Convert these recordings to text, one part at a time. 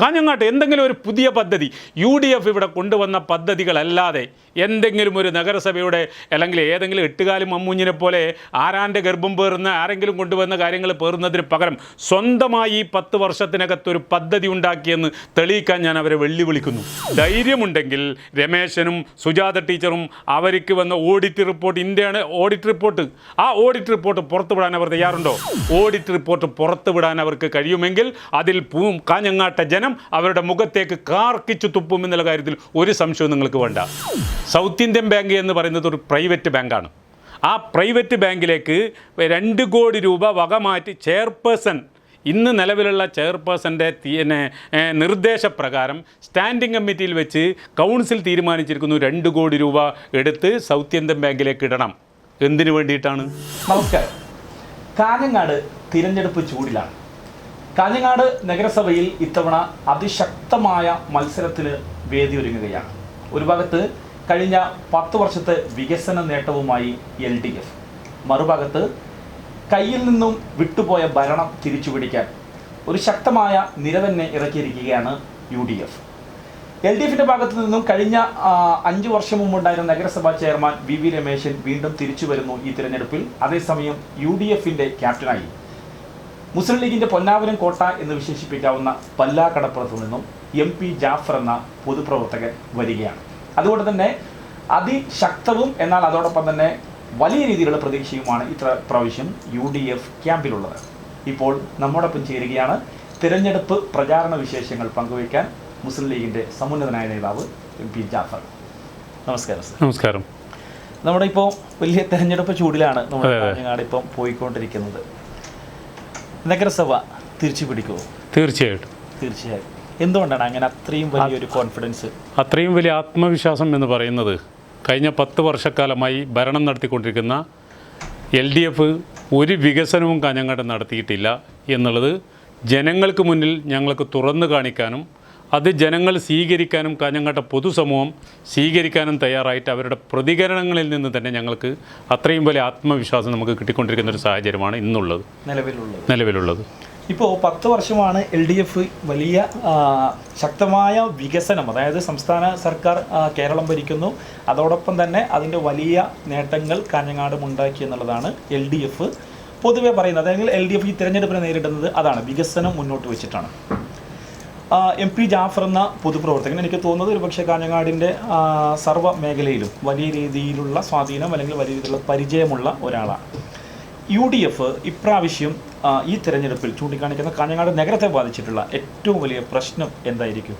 കാഞ്ഞങ്ങാട്ട് എന്തെങ്കിലും ഒരു പുതിയ പദ്ധതി UDF ഇവിടെ കൊണ്ടുവന്ന പദ്ധതികളല്ലാതെ എന്തെങ്കിലും ഒരു നഗരസഭയുടെ അല്ലെങ്കിൽ ഏതെങ്കിലും എട്ടുകാലി മമ്മൂഞ്ഞിനെ പോലെ ആരാൻ്റെ ഗർഭം പേറുന്ന ആരെങ്കിലും കൊണ്ടുവന്ന കാര്യങ്ങൾ പേറുന്നതിന് പകരം സ്വന്തമായി ഈ 10 വർഷത്തിനകത്തൊരു പദ്ധതി ഉണ്ടാക്കിയെന്ന് തെളിയിക്കാൻ ഞാൻ അവരെ വെല്ലുവിളിക്കുന്നു. ധൈര്യമുണ്ടെങ്കിൽ രമേശനും സുജാത ടീച്ചറും അവർക്ക് വന്ന ഓഡിറ്റ് റിപ്പോർട്ട്, ഇന്ത്യയാണ് ഓഡിറ്റ് റിപ്പോർട്ട്, ആ ഓഡിറ്റ് റിപ്പോർട്ട് പുറത്തുവിടാൻ അവർ തയ്യാറുണ്ടോ? ഓഡിറ്റ് റിപ്പോർട്ട് പുറത്തുവിടാൻ അവർക്ക് കഴിയുമെങ്കിൽ അതിൽ കാഞ്ഞങ്ങാട്ടെ ജനം അവരുടെ മുഖത്തേക്ക് കാർക്കിച്ചു തുപ്പും എന്നുള്ള കാര്യത്തിൽ ഒരു സംശയവും നിങ്ങൾക്ക് വേണ്ട. സൗത്ത് ഇന്ത്യൻ ബാങ്ക് എന്ന് പറയുന്നത് ഒരു പ്രൈവറ്റ് ബാങ്കാണ്. ആ പ്രൈവറ്റ് ബാങ്കിലേക്ക് 2 കോടി രൂപ വകമാറ്റി ചെയർപേഴ്സൺ, ഇന്ന് നിലവിലുള്ള ചെയർപേഴ്സൻ്റെ നിർദ്ദേശപ്രകാരം സ്റ്റാൻഡിംഗ് കമ്മിറ്റിയിൽ വെച്ച് കൗൺസിൽ തീരുമാനിച്ചിരിക്കുന്നു 2 കോടി രൂപ എടുത്ത് സൗത്ത് ഇന്ത്യൻ ബാങ്കിലേക്ക് ഇടണം. എന്തിനു വേണ്ടിയിട്ടാണ്? നമസ്കാരം. കാഞ്ഞങ്ങാട് തിരഞ്ഞെടുപ്പ് ചൂടിലാണ്. കാഞ്ഞങ്ങാട് നഗരസഭയിൽ ഇത്തവണ അതിശക്തമായ മത്സരത്തിന് വേദിയൊരുങ്ങുകയാണ്. ഒരു ഭാഗത്ത് കഴിഞ്ഞ 10 വർഷത്തെ വികസന നേട്ടവുമായി LDF, മറുഭാഗത്ത് കയ്യിൽ നിന്നും വിട്ടുപോയ ഭരണം തിരിച്ചുപിടിക്കാൻ ഒരു ശക്തമായ നിര തന്നെ ഇറക്കിയിരിക്കുകയാണ് UDF. LDFിൻ്റെ ഭാഗത്തു നിന്നും കഴിഞ്ഞ 5 വർഷം മുമ്പുണ്ടായിരുന്ന നഗരസഭാ ചെയർമാൻ VV രമേശൻ വീണ്ടും തിരിച്ചു വരുന്നു ഈ തിരഞ്ഞെടുപ്പിൽ. അതേസമയം UDFിൻ്റെ ക്യാപ്റ്റനായി മുസ്ലിം ലീഗിൻ്റെ പൊന്നാവരം കോട്ട എന്ന് വിശേഷിപ്പിക്കാവുന്ന പല്ലാക്കടപ്പുറത്തു നിന്നും MP ജാഫർ എന്ന പൊതുപ്രവർത്തകൻ വരികയാണ്. അതുകൊണ്ട് തന്നെ അതിശക്തവും എന്നാൽ അതോടൊപ്പം തന്നെ വലിയ രീതിയിലുള്ള പ്രതീക്ഷയുമാണ് ഇത്ര പ്രാവശ്യം UDF ക്യാമ്പിലുള്ളത്. ഇപ്പോൾ നമ്മോടൊപ്പം ചേരുകയാണ് തിരഞ്ഞെടുപ്പ് പ്രചാരണ വിശേഷങ്ങൾ പങ്കുവയ്ക്കാൻ മുസ്ലിം ലീഗിൻ്റെ സമുന്നതനായ നേതാവ് MP ജാഫർ. നമസ്കാരം സർ. നമസ്കാരം. നമ്മുടെ ഇപ്പോൾ വലിയ തെരഞ്ഞെടുപ്പ് ചൂടിലാണ് നമ്മുടെ കാഞ്ഞങ്ങാട് ഇപ്പം പോയിക്കൊണ്ടിരിക്കുന്നത്. നഗരസഭ തിരിച്ചു പിടിക്കുമോ? തീർച്ചയായും. എന്തുകൊണ്ടാണ് അങ്ങനെ അത്രയും വലിയൊരു കോൺഫിഡൻസ്, അത്രയും വലിയ ആത്മവിശ്വാസം എന്ന് പറയുന്നത്? കഴിഞ്ഞ 10 വർഷക്കാലമായി ഭരണം നടത്തിക്കൊണ്ടിരിക്കുന്ന LDF ഒരു വികസനവും കാഞ്ഞങ്ങാട് നടത്തിയിട്ടില്ല എന്നുള്ളത് ജനങ്ങൾക്ക് മുന്നിൽ ഞങ്ങൾക്ക് തുറന്നു കാണിക്കാനും അത് ജനങ്ങൾ സ്വീകരിക്കാനും കാഞ്ഞങ്ങാട്ടെ പൊതുസമൂഹം സ്വീകരിക്കാനും തയ്യാറായിട്ട് അവരുടെ പ്രതികരണങ്ങളിൽ നിന്ന് തന്നെ ഞങ്ങൾക്ക് അത്രയും വലിയ ആത്മവിശ്വാസം നമുക്ക് കിട്ടിക്കൊണ്ടിരിക്കുന്ന ഒരു സാഹചര്യമാണ് ഇന്നുള്ളത്, നിലവിലുള്ളത്. ഇപ്പോൾ 10 വർഷമാണ് LDF വലിയ ശക്തമായ വികസനം, അതായത് സംസ്ഥാന സർക്കാർ കേരളം ഭരിക്കുന്നു, അതോടൊപ്പം തന്നെ അതിൻ്റെ വലിയ നേട്ടങ്ങൾ കാഞ്ഞങ്ങാടും ഉണ്ടാക്കി എന്നുള്ളതാണ് LDF പൊതുവെ പറയുന്നത്. അല്ലെങ്കിൽ LDF ഈ തിരഞ്ഞെടുപ്പിനെ നേരിടുന്നത് അതാണ്, വികസനം മുന്നോട്ട് വെച്ചിട്ടാണ്. MP ജാഫർ എന്ന പൊതുപ്രവർത്തകൻ എനിക്ക് തോന്നുന്നത് ഒരുപക്ഷെ കാഞ്ഞങ്ങാടിൻ്റെ സർവ്വ മേഖലയിലും വലിയ രീതിയിലുള്ള സ്വാധീനം അല്ലെങ്കിൽ വലിയ രീതിയിലുള്ള പരിചയമുള്ള ഒരാളാണ്. UDF ഇപ്രാവശ്യം ഈ തിരഞ്ഞെടുപ്പിൽ ചൂണ്ടിക്കാണിക്കുന്ന കാഞ്ഞങ്ങാട് നഗരത്തെ ബാധിച്ചിട്ടുള്ള ഏറ്റവും വലിയ പ്രശ്നം എന്തായിരിക്കും?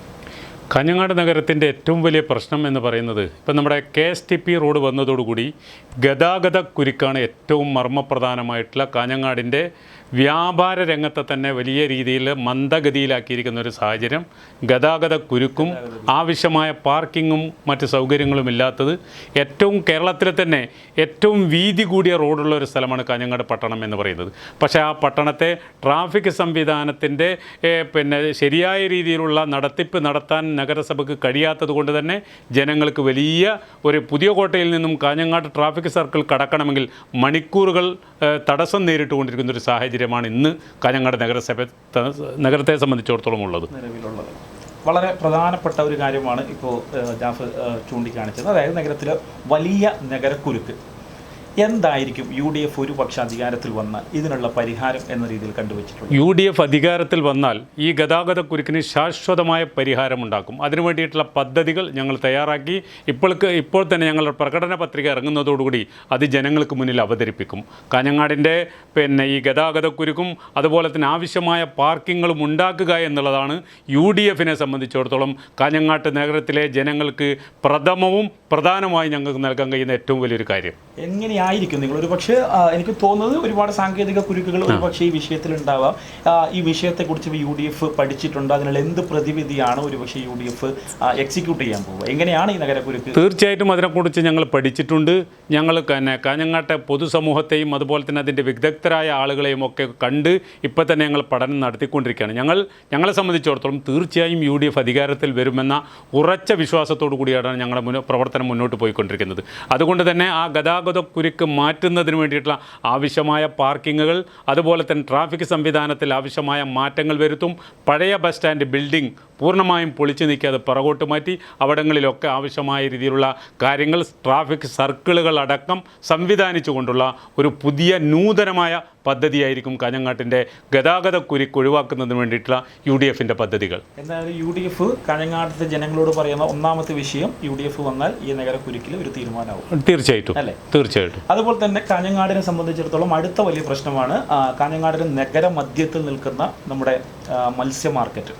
കാഞ്ഞങ്ങാട് നഗരത്തിൻ്റെ ഏറ്റവും വലിയ പ്രശ്നം എന്ന് പറയുന്നത് ഇപ്പം നമ്മുടെ KSTP റോഡ് വന്നതോടുകൂടി ഗതാഗത കുരുക്കാണ് ഏറ്റവും മർമ്മപ്രധാനമായിട്ടുള്ള കാഞ്ഞങ്ങാടിൻ്റെ വ്യാപാര രംഗത്തെ തന്നെ വലിയ രീതിയിൽ മന്ദഗതിയിലാക്കിയിരിക്കുന്ന ഒരു സാഹചര്യം. ഗതാഗത കുരുക്കും ആവശ്യമായ പാർക്കിങ്ങും മറ്റ് സൗകര്യങ്ങളും ഇല്ലാത്തത് ഏറ്റവും കേരളത്തിലെ തന്നെ ഏറ്റവും വീതി കൂടിയ റോഡുള്ള ഒരു സ്ഥലമാണ് കാഞ്ഞങ്ങാട് പട്ടണം എന്ന് പറയുന്നത്. പക്ഷേ ആ പട്ടണത്തെ ട്രാഫിക് സംവിധാനത്തിൻ്റെ ശരിയായ രീതിയിലുള്ള നടത്തിപ്പ് നടത്താൻ നഗരസഭയ്ക്ക് കഴിയാത്തത് കൊണ്ട് തന്നെ ജനങ്ങൾക്ക് വലിയ ഒരു പുതിയ കോട്ടയിൽ നിന്നും കാഞ്ഞങ്ങാട് ട്രാഫിക് സർക്കിൾ കടക്കണമെങ്കിൽ മണിക്കൂറുകൾ തടസ്സം നേരിട്ടുകൊണ്ടിരിക്കുന്ന ഒരു സാഹചര്യമാണ് ഇന്ന് കാഞ്ഞങ്ങാട് നഗരത്തെ സംബന്ധിച്ചിടത്തോളം ഉള്ളത്. വളരെ പ്രധാനപ്പെട്ട ഒരു കാര്യമാണ് ഇപ്പോൾ ജാഫർ ചൂണ്ടിക്കാണിച്ചത്, അതായത് നഗരത്തിലെ വലിയ നഗരക്കുരുക്ക്. എന്തായിരിക്കും UDF ഒരു പക്ഷേ അധികാരത്തിൽ വന്നാൽ ഇതിനുള്ള പരിഹാരം എന്ന രീതിയിൽ കണ്ടുവച്ചിട്ടുള്ളത്? UDF അധികാരത്തിൽ വന്നാൽ ഈ ഗതാഗതക്കുരുക്കിന് ശാശ്വതമായ പരിഹാരമുണ്ടാക്കും. അതിനു വേണ്ടിയിട്ടുള്ള പദ്ധതികൾ ഞങ്ങൾ തയ്യാറാക്കി ഇപ്പോൾ തന്നെ ഞങ്ങളുടെ പ്രകടന പത്രിക ഇറങ്ങുന്നതോടുകൂടി അത് ജനങ്ങൾക്ക് മുന്നിൽ അവതരിപ്പിക്കും. കാഞ്ഞങ്ങാടിൻ്റെ ഈ ഗതാഗതക്കുരുക്കും അതുപോലെ തന്നെ ആവശ്യമായ പാർക്കിങ്ങുകളും ഉണ്ടാക്കുക എന്നുള്ളതാണ് UDFനെ സംബന്ധിച്ചിടത്തോളം കാഞ്ഞങ്ങാട്ട് നഗരത്തിലെ ജനങ്ങൾക്ക് പ്രഥമവും പ്രധാനമായി ഞങ്ങൾക്ക് നൽകാൻ കഴിയുന്ന ഏറ്റവും വലിയൊരു കാര്യം. എങ്ങനെയായിരിക്കും നിങ്ങൾ ഒരു പക്ഷേ എനിക്ക് തോന്നുന്നത് ഒരുപാട് സാങ്കേതിക കുരുക്കുകൾ ഒരു പക്ഷേ ഈ വിഷയത്തിൽ ഉണ്ടാവാം. ഈ വിഷയത്തെക്കുറിച്ച് UDF പഠിച്ചിട്ടുണ്ട്. അതിനുള്ള എന്ത് പ്രതിവിധിയാണ് ഒരു പക്ഷേ UDF എക്സിക്യൂട്ട് ചെയ്യാൻ പോവുക? എങ്ങനെയാണ് ഈ നഗരക്കുരുക്ക്? തീർച്ചയായിട്ടും അതിനെക്കുറിച്ച് ഞങ്ങൾ പഠിച്ചിട്ടുണ്ട്. ഞങ്ങൾ കാഞ്ഞങ്ങാട്ടെ പൊതുസമൂഹത്തെയും അതുപോലെ തന്നെ അതിൻ്റെ വിദഗ്ധരായ ആളുകളെയും ഒക്കെ കണ്ട് ഇപ്പോൾ തന്നെ ഞങ്ങൾ പഠനം നടത്തിക്കൊണ്ടിരിക്കുകയാണ്. ഞങ്ങളെ സംബന്ധിച്ചിടത്തോളം തീർച്ചയായും UDF അധികാരത്തിൽ വരുമെന്ന ഉറച്ച വിശ്വാസത്തോടു കൂടിയാണ് ഞങ്ങളുടെ പ്രവർത്തനം മുന്നോട്ട് പോയിക്കൊണ്ടിരിക്കുന്നത്. അതുകൊണ്ട് തന്നെ ആ ഗതാഗത ലെവലിലേക്ക് മാറ്റുന്നതിന് വേണ്ടിയിട്ടുള്ള ആവശ്യമായ പാർക്കിങ്ങുകൾ, അതുപോലെ തന്നെ ട്രാഫിക് സംവിധാനത്തിൽ ആവശ്യമായ മാറ്റങ്ങൾ വരുത്തും. പഴയ ബസ് സ്റ്റാൻഡ് ബിൽഡിംഗ് പൂർണ്ണമായും പൊളിച്ചു നീക്കി അത് പിറകോട്ട് മാറ്റി അവിടങ്ങളിലൊക്കെ ആവശ്യമായ രീതിയിലുള്ള കാര്യങ്ങൾ, ട്രാഫിക് സർക്കിളുകൾ അടക്കം സംവിധാനിച്ചുകൊണ്ടുള്ള ഒരു പുതിയ നൂതനമായ പദ്ധതിയായിരിക്കും കാഞ്ഞങ്ങാട്ടിൻ്റെ ഗതാഗതക്കുരുക്ക് ഒഴിവാക്കുന്നതിന് വേണ്ടിയിട്ടുള്ള UDFിൻ്റെ പദ്ധതികൾ. എന്തായാലും UDF കാഞ്ഞങ്ങാട്ടിലെ ജനങ്ങളോട് പറയുന്ന ഒന്നാമത്തെ വിഷയം, UDF വന്നാൽ ഈ നഗരക്കുരുക്കിൽ ഒരു തീരുമാനമാവും. തീർച്ചയായിട്ടും അല്ലേ? തീർച്ചയായിട്ടും. അതുപോലെ തന്നെ കാഞ്ഞങ്ങാടിനെ സംബന്ധിച്ചിടത്തോളം അടുത്ത വലിയ പ്രശ്നമാണ് കാഞ്ഞങ്ങാടിന് നഗരമധ്യത്തിൽ നിൽക്കുന്ന നമ്മുടെ മത്സ്യ മാർക്കറ്റ്.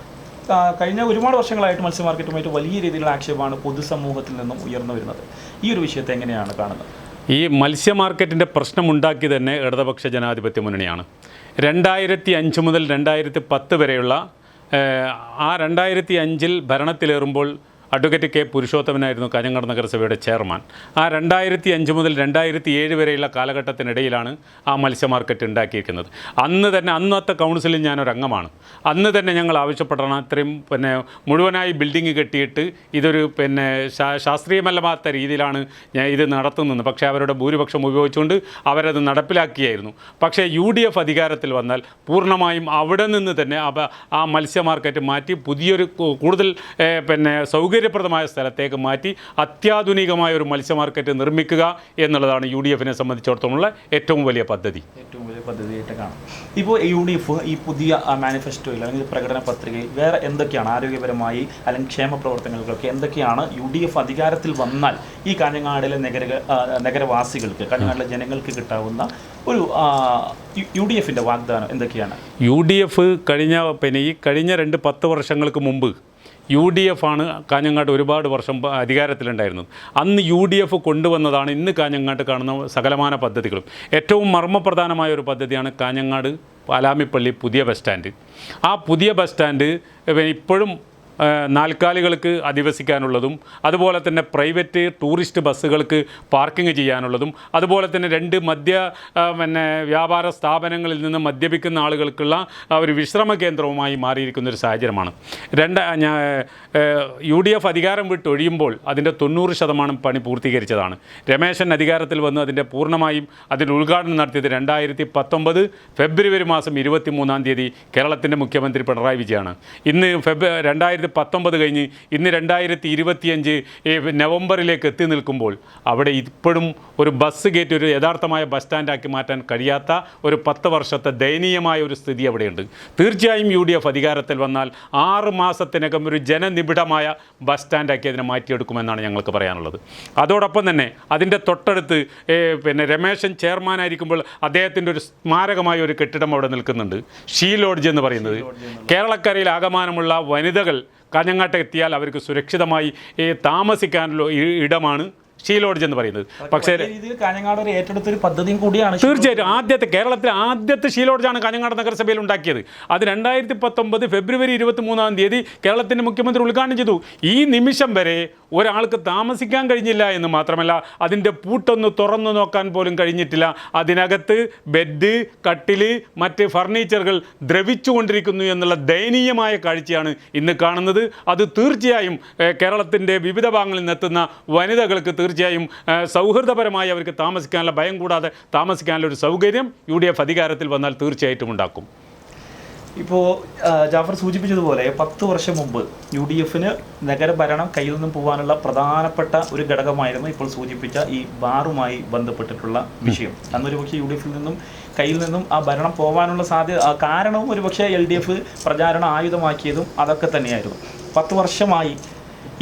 കഴിഞ്ഞ ഒരുപാട് വർഷങ്ങളായിട്ട് മത്സ്യ മാർക്കറ്റുമായിട്ട് വലിയ രീതിയിലുള്ള ആക്ഷേപമാണ് പൊതുസമൂഹത്തിൽ നിന്നും ഉയർന്നു വരുന്നത്. ഈ ഒരു വിഷയത്തെ എങ്ങനെയാണ് കാണുന്നത്? ഈ മത്സ്യ മാർക്കറ്റിൻ്റെ പ്രശ്നമുണ്ടാക്കി തന്നെ ഇടതുപക്ഷ ജനാധിപത്യ മുന്നണിയാണ്. 2005 മുതൽ 2010 വരെയുള്ള ആ 2005 ഭരണത്തിലേറുമ്പോൾ അഡ്വക്കേറ്റ് K. പുരുഷോത്തമനായിരുന്നു കാഞ്ഞങ്ങാട് നഗരസഭയുടെ ചെയർമാൻ. ആ 2005 മുതൽ 2007 വരെയുള്ള കാലഘട്ടത്തിനിടയിലാണ് ആ മത്സ്യ മാർക്കറ്റ് ഉണ്ടാക്കിയിരിക്കുന്നത്. അന്നത്തെ കൗൺസിലിൽ ഞാനൊരംഗമാണ്. അന്ന് തന്നെ ഞങ്ങൾ ആവശ്യപ്പെടണം അത്രയും മുഴുവനായി ബിൽഡിംഗ് കെട്ടിയിട്ട് ഇതൊരു ശാസ്ത്രീയമല്ലാത്ത രീതിയിലാണ് ഇത് നടത്തുന്നത്. പക്ഷേ അവരുടെ ഭൂരിപക്ഷം ഉപയോഗിച്ചുകൊണ്ട് അവരത് നടപ്പിലാക്കിയായിരുന്നു. പക്ഷേ UDF അധികാരത്തിൽ വന്നാൽ പൂർണ്ണമായും അവിടെ നിന്ന് തന്നെ ആ മത്സ്യ മാർക്കറ്റ് മാറ്റി പുതിയൊരു കൂടുതൽ സൗകര്യപ്രദമായ സ്ഥലത്തേക്ക് മാറ്റി അത്യാധുനികമായ ഒരു മത്സ്യ മാർക്കറ്റ് നിർമ്മിക്കുക എന്നുള്ളതാണ് UDFിനെ സംബന്ധിച്ചിടത്തോളമുള്ള ഏറ്റവും വലിയ പദ്ധതിയായിട്ട് കാണാം. ഇപ്പോൾ UDF ഈ പുതിയ മാനിഫെസ്റ്റോയിൽ അല്ലെങ്കിൽ പ്രകടന പത്രികയിൽ വേറെ എന്തൊക്കെയാണ് ആരോഗ്യപരമായി അല്ലെങ്കിൽ ക്ഷേമ പ്രവർത്തനങ്ങൾക്കൊക്കെ എന്തൊക്കെയാണ് UDF അധികാരത്തിൽ വന്നാൽ ഈ കാഞ്ഞങ്ങാടിലെ നഗരവാസികൾക്ക്, കാഞ്ഞങ്ങാടിലെ ജനങ്ങൾക്ക് കിട്ടാവുന്ന ഒരു UDFിൻ്റെ വാഗ്ദാനം എന്തൊക്കെയാണ്? UDF കഴിഞ്ഞ 10 വർഷങ്ങൾക്ക് മുമ്പ് UDF ആണ് കാഞ്ഞങ്ങാട്ട് ഒരുപാട് വർഷം അധികാരത്തിലുണ്ടായിരുന്നത്. അന്ന് UDF കൊണ്ടുവന്നതാണ് ഇന്ന് കാഞ്ഞങ്ങാട്ട് കാണുന്ന സകലമാന പദ്ധതികളും. ഏറ്റവും മർമ്മപ്രധാനമായ ഒരു പദ്ധതിയാണ് കാഞ്ഞങ്ങാട് പാലാമിപ്പള്ളി പുതിയ ബസ് സ്റ്റാൻഡ്. ആ പുതിയ ബസ് സ്റ്റാൻഡ് ഇപ്പോഴും നാൽക്കാലികൾക്ക് അധിവസിക്കാനുള്ളതും അതുപോലെ തന്നെ പ്രൈവറ്റ് ടൂറിസ്റ്റ് ബസ്സുകൾക്ക് പാർക്കിംഗ് ചെയ്യാനുള്ളതും അതുപോലെ തന്നെ 2 വ്യാപാര സ്ഥാപനങ്ങളിൽ നിന്ന് മദ്യപിക്കുന്ന ആളുകൾക്കുള്ള ഒരു വിശ്രമ കേന്ദ്രവുമായി മാറിയിരിക്കുന്നൊരു സാഹചര്യമാണ്. UDF അധികാരം വിട്ടൊഴിയുമ്പോൾ അതിൻ്റെ 90% പണി പൂർത്തീകരിച്ചതാണ്. രമേശൻ അധികാരത്തിൽ വന്ന് അതിൻ്റെ പൂർണ്ണമായും അതിൻ്റെ ഉദ്ഘാടനം നടത്തിയത് 2019 ഫെബ്രുവരി മാസം 23 കേരളത്തിൻ്റെ മുഖ്യമന്ത്രി പിണറായി വിജയനാണ്. ഇന്ന് 2019 കഴിഞ്ഞ് ഇന്ന് 2025 നവംബറിലേക്ക് എത്തി നിൽക്കുമ്പോൾ അവിടെ ഇപ്പോഴും ഒരു ബസ് ഗേറ്റ് ഒരു യഥാർത്ഥമായ ബസ് സ്റ്റാൻഡാക്കി മാറ്റാൻ കഴിയാത്ത ഒരു 10 വർഷത്തെ ദയനീയമായ ഒരു സ്ഥിതി അവിടെയുണ്ട്. തീർച്ചയായും UDF അധികാരത്തിൽ വന്നാൽ 6 മാസത്തിനകം ഒരു ജനനിബിഡമായ ബസ് സ്റ്റാൻഡാക്കി അതിനെ മാറ്റിയെടുക്കുമെന്നാണ് ഞങ്ങൾക്ക് പറയാനുള്ളത്. അതോടൊപ്പം തന്നെ അതിൻ്റെ തൊട്ടടുത്ത് രമേശൻ ചെയർമാനായിരിക്കുമ്പോൾ അദ്ദേഹത്തിൻ്റെ ഒരു സ്മാരകമായ ഒരു കെട്ടിടം അവിടെ നിൽക്കുന്നുണ്ട്, ഷീ ലോഡ്ജ് എന്ന് പറയുന്നത്. കേരളക്കരയിൽ ആകമാനമുള്ള വനിതകൾ കാഞ്ഞങ്ങാട്ട് എത്തിയാൽ അവർക്ക് സുരക്ഷിതമായി താമസിക്കാനുള്ള ഇടമാണ് ഷീ ലോഡ്ജ് എന്ന് പറയുന്നത്. പക്ഷേ കാഞ്ഞങ്ങാട് ഒരു ഏറ്റെടുത്തൊരു പദ്ധതിയും കൂടിയാണ്. തീർച്ചയായിട്ടും കേരളത്തിലെ ആദ്യത്തെ ഷീ ലോഡ്ജാണ് കാഞ്ഞങ്ങാട് നഗരസഭയിൽ ഉണ്ടാക്കിയത്. അത് 2019 ഫെബ്രുവരി 23 കേരളത്തിൻ്റെ മുഖ്യമന്ത്രി ഉദ്ഘാടനം ചെയ്തു. ഈ നിമിഷം വരെ ഒരാൾക്ക് താമസിക്കാൻ കഴിഞ്ഞില്ല എന്ന് മാത്രമല്ല അതിൻ്റെ പൂട്ടൊന്ന് തുറന്നു നോക്കാൻ പോലും കഴിഞ്ഞിട്ടില്ല. അതിനകത്ത് ബെഡ്, കട്ടില്, മറ്റ് ഫർണിച്ചറുകൾ ദ്രവിച്ചുകൊണ്ടിരിക്കുന്നു എന്നുള്ള ദയനീയമായ കാഴ്ചയാണ് ഇന്ന് കാണുന്നത്. അത് തീർച്ചയായും കേരളത്തിൻ്റെ വിവിധ ഭാഗങ്ങളിൽ നിന്നെത്തുന്ന വനിതകൾക്ക് തീർച്ചയായും സൗഹൃദപരമായി അവർക്ക് താമസിക്കാനുള്ള, ഭയം കൂടാതെ താമസിക്കാനുള്ള ഒരു സൗകര്യം UDF അധികാരത്തിൽ വന്നാൽ തീർച്ചയായിട്ടും ഉണ്ടാക്കും. ഇപ്പോൾ ജാഫർ സൂചിപ്പിച്ചതുപോലെ 10 വർഷം മുമ്പ് UDFന് നഗരഭരണം കയ്യിൽ നിന്നും പോകാനുള്ള പ്രധാനപ്പെട്ട ഒരു ഘടകമായിരുന്നു ഇപ്പോൾ സൂചിപ്പിച്ച ഈ ബാറുമായി ബന്ധപ്പെട്ടിട്ടുള്ള വിഷയം. അന്നൊരു പക്ഷേ UDFിൽ നിന്നും കയ്യിൽ നിന്നും ആ ഭരണം പോകാനുള്ള കാരണവും ഒരുപക്ഷെ LDF പ്രചാരണ ആയുധമാക്കിയതും അതൊക്കെ തന്നെയായിരുന്നു. 10 വർഷമായി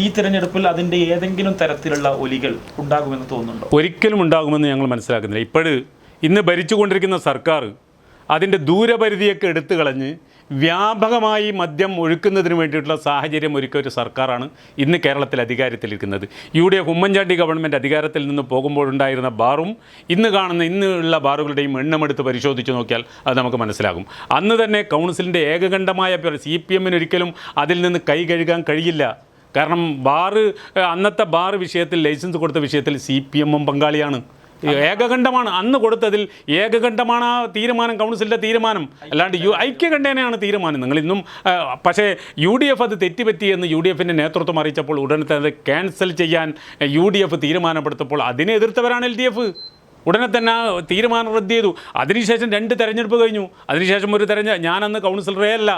ഈ തിരഞ്ഞെടുപ്പിൽ അതിൻ്റെ ഏതെങ്കിലും തരത്തിലുള്ള ഒലികൾ ഉണ്ടാകുമെന്ന് തോന്നുന്നുണ്ടോ? ഒരിക്കലും ഉണ്ടാകുമെന്ന് ഞങ്ങൾ മനസ്സിലാക്കുന്നില്ല. ഇന്ന് ഭരിച്ചുകൊണ്ടിരിക്കുന്ന സർക്കാർ അതിൻ്റെ ദൂരപരിധിയൊക്കെ എടുത്തു കളഞ്ഞ് വ്യാപകമായി മദ്യം ഒഴുക്കുന്നതിന് വേണ്ടിയിട്ടുള്ള സാഹചര്യം ഒരുക്കിയ ഒരു സർക്കാരാണ് ഇന്ന് കേരളത്തിൽ അധികാരത്തിലിരിക്കുന്നത്. UDF ഉമ്മൻചാണ്ടി ഗവൺമെൻറ് അധികാരത്തിൽ നിന്ന് പോകുമ്പോഴുണ്ടായിരുന്ന ബാറും ഇന്നുള്ള ബാറുകളുടെയും എണ്ണമെടുത്ത് പരിശോധിച്ച് നോക്കിയാൽ അത് നമുക്ക് മനസ്സിലാകും. അന്ന് തന്നെ കൗൺസിലിൻ്റെ ഏകകണ്ഠമായ CPMന് ഒരിക്കലും അതിൽ നിന്ന് കൈ കഴുകാൻ കഴിയില്ല. കാരണം അന്നത്തെ ബാർ വിഷയത്തിൽ, ലൈസൻസ് കൊടുത്ത വിഷയത്തിൽ CPM പങ്കാളിയാണ്. ഏകകണ്ഠമാണ് അന്ന് കൊടുത്തതിൽ, ഏകകണ്ഠമാണ് ആ തീരുമാനം, കൗൺസിലിൻ്റെ തീരുമാനം. അല്ലാണ്ട് ഐക്യകണ്ഠേനയാണ് തീരുമാനം. നിങ്ങളിന്നും പക്ഷേ UDF അത് തെറ്റുപറ്റിയെന്ന് UDFിൻ്റെ നേതൃത്വം അറിയിച്ചപ്പോൾ ഉടനെ തന്നെ ക്യാൻസൽ ചെയ്യാൻ UDF തീരുമാനപ്പെടുത്തപ്പോൾ അതിനെ എതിർത്തവരാണ് LDF. ഉടനെ തന്നെ തീരുമാനം റദ്ദ് ചെയ്തു. അതിനുശേഷം 2 തെരഞ്ഞെടുപ്പ് കഴിഞ്ഞു. അതിനുശേഷം ഒരു ഞാനന്ന് കൗൺസിലറേ അല്ലല്ല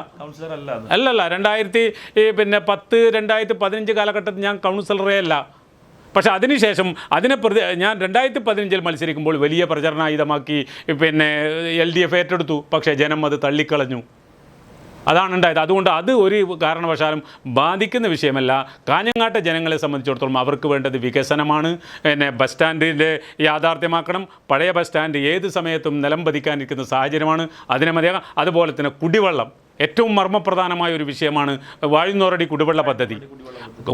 2010-2015 കാലഘട്ടത്തിൽ ഞാൻ കൗൺസിലറേ അല്ല. പക്ഷേ അതിനുശേഷം ഞാൻ 2015 മത്സരിക്കുമ്പോൾ വലിയ പ്രചരണായുധമാക്കി LDF ഏറ്റെടുത്തു. പക്ഷേ ജനം അത് തള്ളിക്കളഞ്ഞു. അതാണ് ഉണ്ടായത്. അതുകൊണ്ട് അത് ഒരു കാരണവശാലും ബാധിക്കുന്ന വിഷയമല്ല. കാഞ്ഞങ്ങാട്ടെ ജനങ്ങളെ സംബന്ധിച്ചിടത്തോളം അവർക്ക് വേണ്ടത് വികസനമാണ്. ബസ് സ്റ്റാൻഡിൻ്റെ യാഥാർത്ഥ്യമാക്കണം. പഴയ ബസ് സ്റ്റാൻഡ് ഏത് സമയത്തും നിലം പതിക്കാനിരിക്കുന്ന സാഹചര്യമാണ്. അതിനെ മതിയാകാം. അതുപോലെ തന്നെ കുടിവെള്ളം ഏറ്റവും മർമ്മപ്രധാനമായ ഒരു വിഷയമാണ്. വാഴുന്നോറടി കുടിവെള്ള പദ്ധതി.